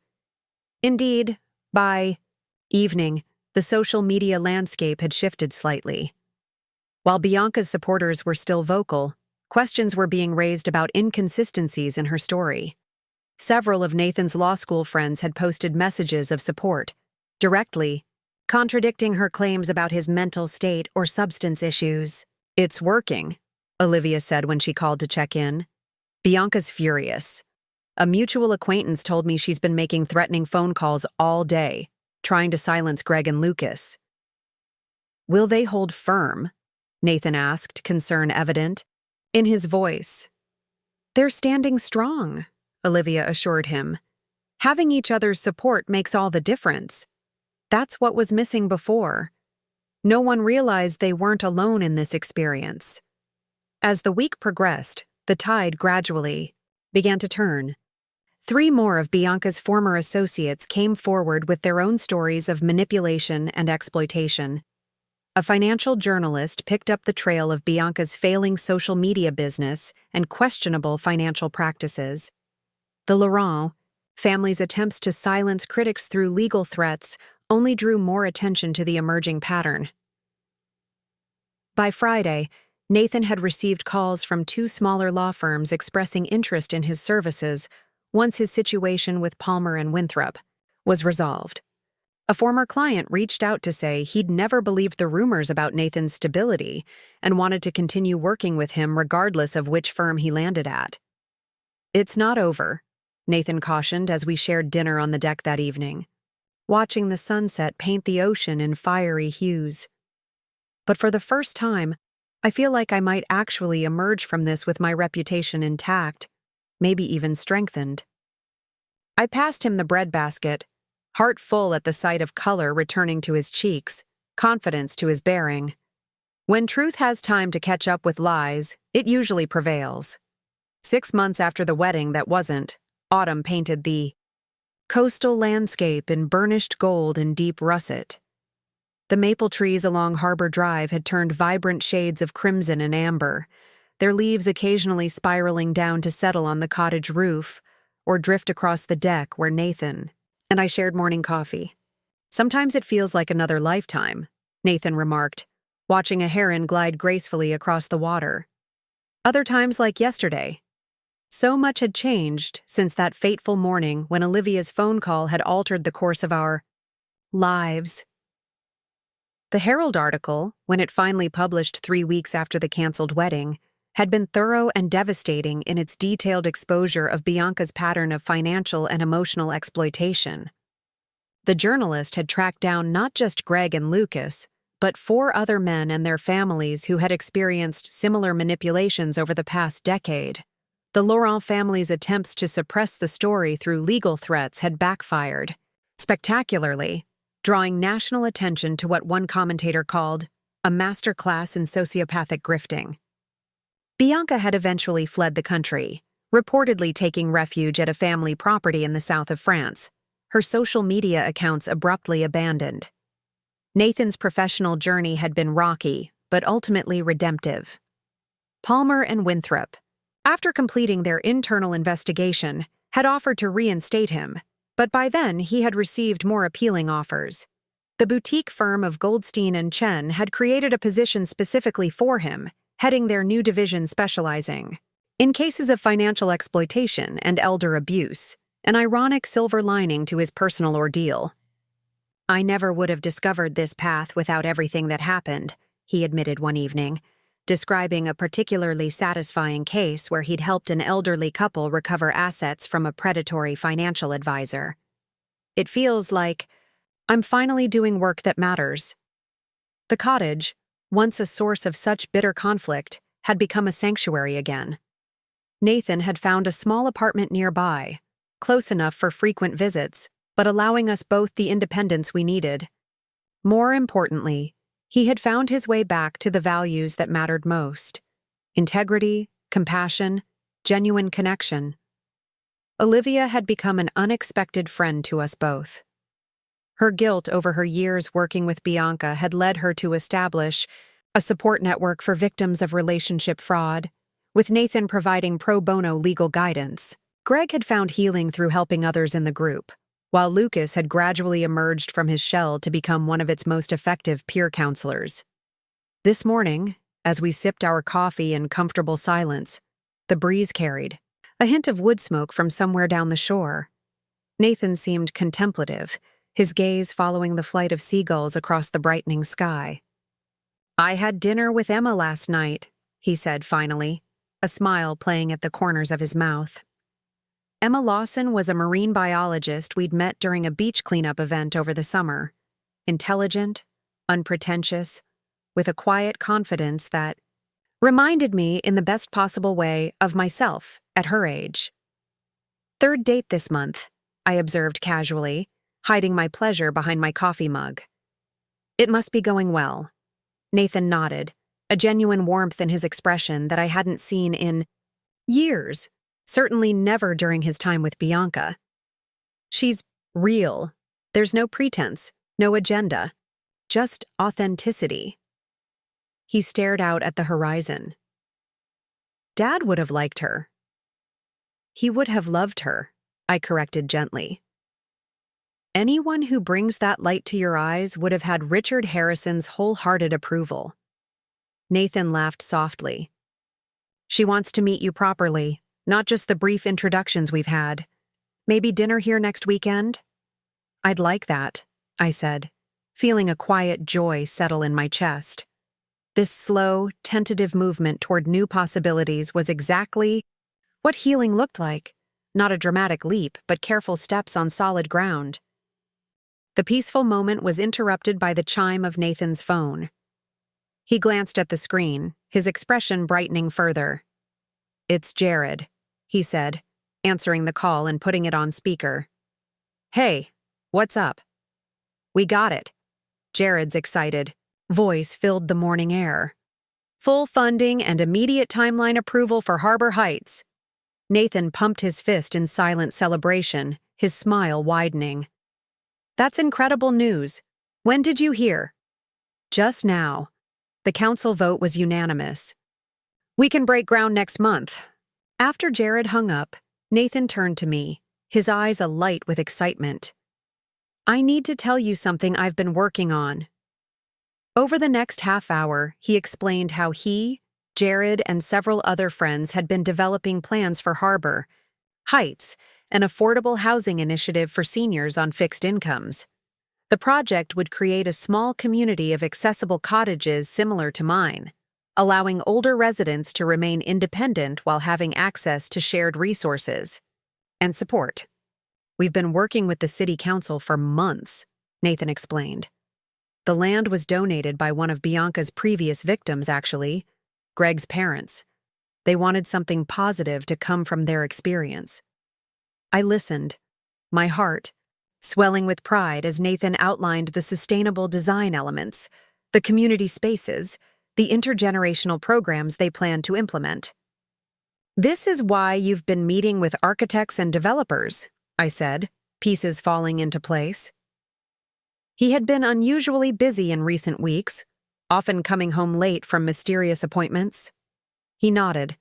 Indeed, by evening, the social media landscape had shifted slightly. While Bianca's supporters were still vocal, questions were being raised about inconsistencies in her story. Several of Nathan's law school friends had posted messages of support, directly contradicting her claims about his mental state or substance issues. "It's working," Olivia said when she called to check in. "Bianca's furious. A mutual acquaintance told me she's been making threatening phone calls all day, trying to silence Greg and Lucas." "Will they hold firm?" Nathan asked, concern evident in his voice. "They're standing strong," Olivia assured him. "Having each other's support makes all the difference. That's what was missing before. No one realized they weren't alone in this experience." As the week progressed, the tide gradually began to turn. 3 more of Bianca's former associates came forward with their own stories of manipulation and exploitation. A financial journalist picked up the trail of Bianca's failing social media business and questionable financial practices. The Laurent family's attempts to silence critics through legal threats only drew more attention to the emerging pattern. By Friday, Nathan had received calls from 2 smaller law firms expressing interest in his services once his situation with Palmer and Winthrop was resolved. A former client reached out to say he'd never believed the rumors about Nathan's stability and wanted to continue working with him regardless of which firm he landed at. "It's not over," Nathan cautioned as we shared dinner on the deck that evening, watching the sunset paint the ocean in fiery hues. "But for the first time, I feel like I might actually emerge from this with my reputation intact, maybe even strengthened." I passed him the breadbasket, heart full at the sight of color returning to his cheeks, confidence to his bearing. When truth has time to catch up with lies, it usually prevails. 6 months after the wedding that wasn't, autumn painted the coastal landscape in burnished gold and deep russet. The maple trees along Harbor Drive had turned vibrant shades of crimson and amber, their leaves occasionally spiraling down to settle on the cottage roof or drift across the deck where Nathan and I shared morning coffee. "Sometimes it feels like another lifetime," Nathan remarked, watching a heron glide gracefully across the water. "Other times like yesterday." So much had changed since that fateful morning when Olivia's phone call had altered the course of our lives. The Herald article, when it finally published 3 weeks after the canceled wedding, had been thorough and devastating in its detailed exposure of Bianca's pattern of financial and emotional exploitation. The journalist had tracked down not just Greg and Lucas, but 4 other men and their families who had experienced similar manipulations over the past decade. The Laurent family's attempts to suppress the story through legal threats had backfired spectacularly, drawing national attention to what one commentator called a masterclass in sociopathic grifting. Bianca had eventually fled the country, reportedly taking refuge at a family property in the south of France, her social media accounts abruptly abandoned. Nathan's professional journey had been rocky, but ultimately redemptive. Palmer and Winthrop, after completing their internal investigation, had offered to reinstate him, but by then he had received more appealing offers. The boutique firm of Goldstein and Chen had created a position specifically for him, heading their new division specializing in cases of financial exploitation and elder abuse, an ironic silver lining to his personal ordeal. "I never would have discovered this path without everything that happened," he admitted one evening, describing a particularly satisfying case where he'd helped an elderly couple recover assets from a predatory financial advisor. "It feels like I'm finally doing work that matters." The cottage, once a source of such bitter conflict, had become a sanctuary again. Nathan had found a small apartment nearby, close enough for frequent visits, but allowing us both the independence we needed. More importantly, he had found his way back to the values that mattered most: integrity, compassion, genuine connection. Olivia had become an unexpected friend to us both. Her guilt over her years working with Bianca had led her to establish a support network for victims of relationship fraud, with Nathan providing pro bono legal guidance. Greg had found healing through helping others in the group, while Lucas had gradually emerged from his shell to become one of its most effective peer counselors. This morning, as we sipped our coffee in comfortable silence, the breeze carried a hint of wood smoke from somewhere down the shore. Nathan seemed contemplative, his gaze following the flight of seagulls across the brightening sky. "I had dinner with Emma last night," he said finally, a smile playing at the corners of his mouth. Emma Lawson was a marine biologist we'd met during a beach cleanup event over the summer. Intelligent, unpretentious, with a quiet confidence that Reminded me in the best possible way of myself at her age. "Third date this month," I observed casually, hiding my pleasure behind my coffee mug. "It must be going well." Nathan nodded, a genuine warmth in his expression that I hadn't seen in years, certainly never during his time with Bianca. "She's real. There's no pretense, no agenda, just authenticity." He stared out at the horizon. "Dad would have liked her." "He would have loved her," I corrected gently. "Anyone who brings that light to your eyes would have had Richard Harrison's wholehearted approval." Nathan laughed softly. "She wants to meet you properly, not just the brief introductions we've had. Maybe dinner here next weekend?" "I'd like that," I said, feeling a quiet joy settle in my chest. This slow, tentative movement toward new possibilities was exactly what healing looked like. Not a dramatic leap, but careful steps on solid ground. The peaceful moment was interrupted by the chime of Nathan's phone. He glanced at the screen, his expression brightening further. "It's Jared," he said, answering the call and putting it on speaker. "Hey, what's up?" "We got it." Jared's excited voice filled the morning air. "Full funding and immediate timeline approval for Harbor Heights." Nathan pumped his fist in silent celebration, his smile widening. "That's incredible news. When did you hear?" "Just now." The council vote was unanimous. "We can break ground next month." After Jared hung up, Nathan turned to me, his eyes alight with excitement. "I need to tell you something I've been working on." Over the next half hour, he explained how he, Jared, and several other friends had been developing plans for Harbor Heights, an affordable housing initiative for seniors on fixed incomes. The project would create a small community of accessible cottages similar to mine, allowing older residents to remain independent while having access to shared resources and support. "We've been working with the city council for months," Nathan explained. "The land was donated by one of Bianca's previous victims, actually, Greg's parents. They wanted something positive to come from their experience." I listened, my heart swelling with pride as Nathan outlined the sustainable design elements, the community spaces, the intergenerational programs they plan to implement. "This is why you've been meeting with architects and developers," I said, pieces falling into place. He had been unusually busy in recent weeks, often coming home late from mysterious appointments. He nodded.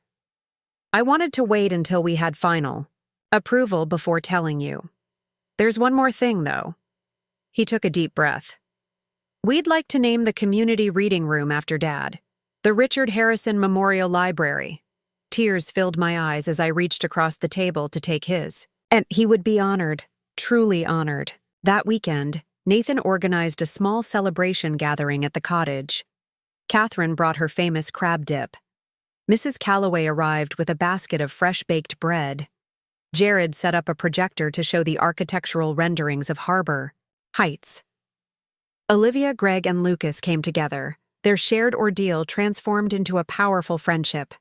"I wanted to wait until we had final approval before telling you. There's one more thing, though." He took a deep breath. "We'd like to name the community reading room after Dad, the Richard Harrison Memorial Library." Tears filled my eyes as I reached across the table to take his. "And he would be honored, truly honored." That weekend, Nathan organized a small celebration gathering at the cottage. Catherine brought her famous crab dip. Mrs. Calloway arrived with a basket of fresh-baked bread. Jared set up a projector to show the architectural renderings of Harbor Heights. Olivia, Greg, and Lucas came together, their shared ordeal transformed into a powerful friendship.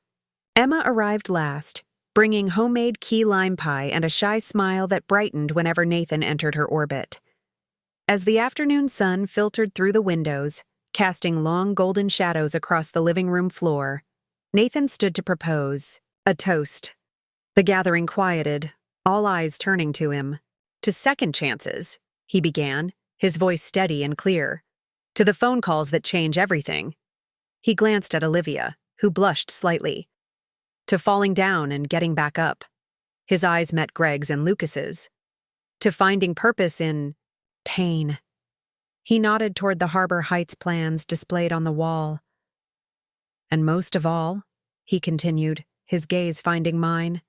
Emma arrived last, bringing homemade key lime pie and a shy smile that brightened whenever Nathan entered her orbit. As the afternoon sun filtered through the windows, casting long golden shadows across the living room floor, Nathan stood to propose a toast. The gathering quieted, all eyes turning to him. "To second chances," he began, his voice steady and clear. "To the phone calls that change everything." He glanced at Olivia, who blushed slightly. "To falling down and getting back up." His eyes met Greg's and Lucas's. "To finding purpose in pain." He nodded toward the Harbor Heights plans displayed on the wall. "And most of all," he continued, his gaze finding mine,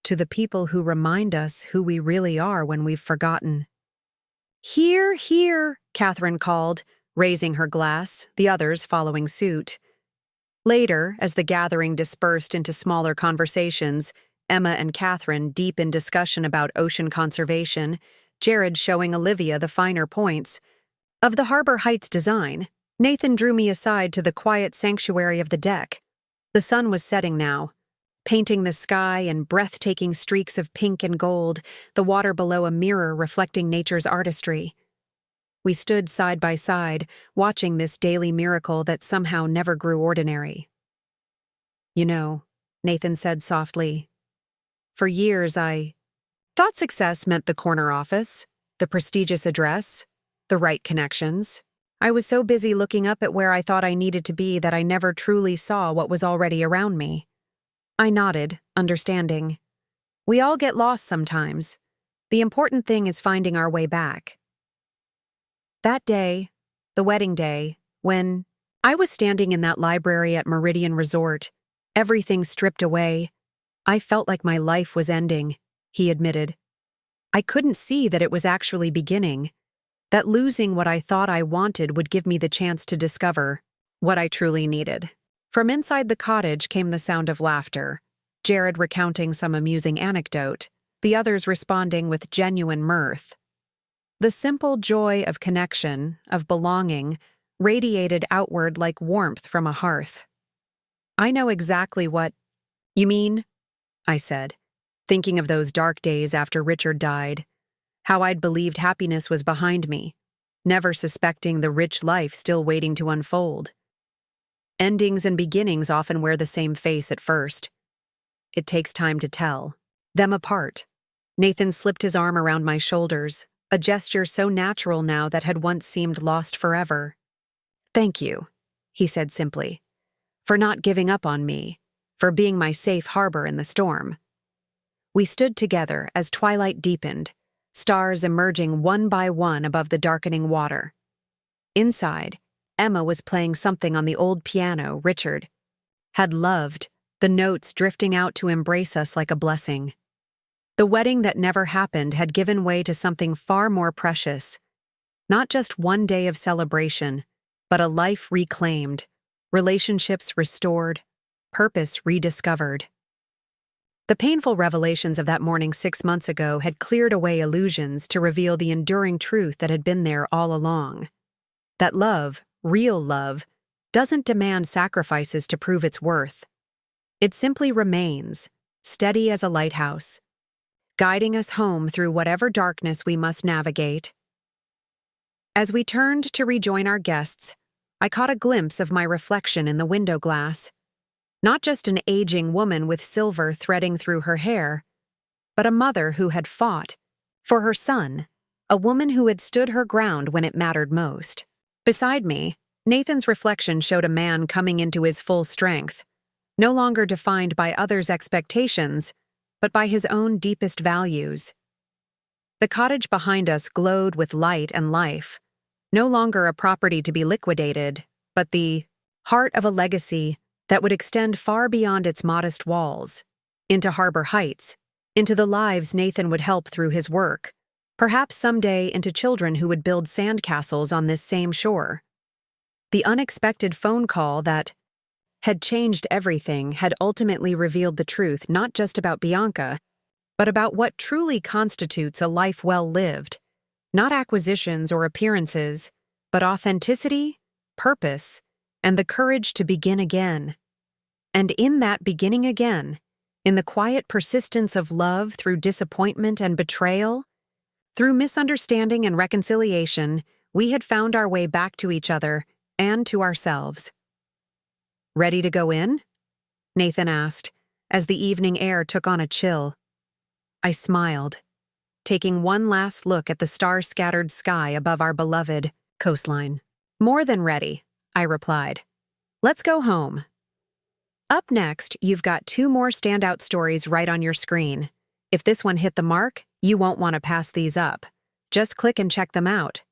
"to the people who remind us who we really are when we've forgotten." "Hear, hear," Catherine called, raising her glass, the others following suit. Later, as the gathering dispersed into smaller conversations, Emma and Catherine deep in discussion about ocean conservation, Jared showing Olivia the finer points of the Harbor Heights design, Nathan drew me aside to the quiet sanctuary of the deck, The sun was setting now, painting the sky in breathtaking streaks of pink and gold, the water below a mirror reflecting nature's artistry. We stood side by side, watching this daily miracle that somehow never grew ordinary. "You know," Nathan said softly, "for years I thought success meant the corner office, the prestigious address, the right connections. I was so busy looking up at where I thought I needed to be that I never truly saw what was already around me." I nodded, understanding. We all get lost sometimes. The important thing is finding our way back. That day, the wedding day, when I was standing in that library at Meridian Resort, everything stripped away, I felt like my life was ending, he admitted. I couldn't see that it was actually beginning, that losing what I thought I wanted would give me the chance to discover what I truly needed. From inside the cottage came the sound of laughter, Jared recounting some amusing anecdote, the others responding with genuine mirth. The simple joy of connection, of belonging, radiated outward like warmth from a hearth. "I know exactly what you mean," I said, thinking of those dark days after Richard died, how I'd believed happiness was behind me, never suspecting the rich life still waiting to unfold. Endings and beginnings often wear the same face at first. It takes time to tell them apart. Nathan slipped his arm around my shoulders, a gesture so natural now that had once seemed lost forever. "Thank you," he said simply, "for not giving up on me, for being my safe harbor in the storm." We stood together as twilight deepened, stars emerging one by one above the darkening water. Inside, Emma was playing something on the old piano Richard had loved, the notes drifting out to embrace us like a blessing. The wedding that never happened had given way to something far more precious. Not just one day of celebration, but a life reclaimed, relationships restored, purpose rediscovered. The painful revelations of that morning 6 months ago had cleared away illusions to reveal the enduring truth that had been there all along. That love, real love, doesn't demand sacrifices to prove its worth. It simply remains, steady as a lighthouse, guiding us home through whatever darkness we must navigate. As we turned to rejoin our guests, I caught a glimpse of my reflection in the window glass. Not just an aging woman with silver threading through her hair, but a mother who had fought for her son, a woman who had stood her ground when it mattered most. Beside me, Nathan's reflection showed a man coming into his full strength, no longer defined by others' expectations, but by his own deepest values. The cottage behind us glowed with light and life, no longer a property to be liquidated, but the heart of a legacy that would extend far beyond its modest walls, into Harbor Heights, into the lives Nathan would help through his work, perhaps someday into children who would build sandcastles on this same shore. The unexpected phone call that had changed everything had ultimately revealed the truth not just about Bianca, but about what truly constitutes a life well lived. Not acquisitions or appearances, but authenticity, purpose, and the courage to begin again. And in that beginning again, in the quiet persistence of love through disappointment and betrayal, through misunderstanding and reconciliation, we had found our way back to each other and to ourselves. "Ready to go in?" Nathan asked, as the evening air took on a chill. I smiled, taking one last look at the star-scattered sky above our beloved coastline. "More than ready," I replied. "Let's go home." Up next, you've got 2 more standout stories right on your screen. If this one hit the mark, you won't want to pass these up. Just click and check them out.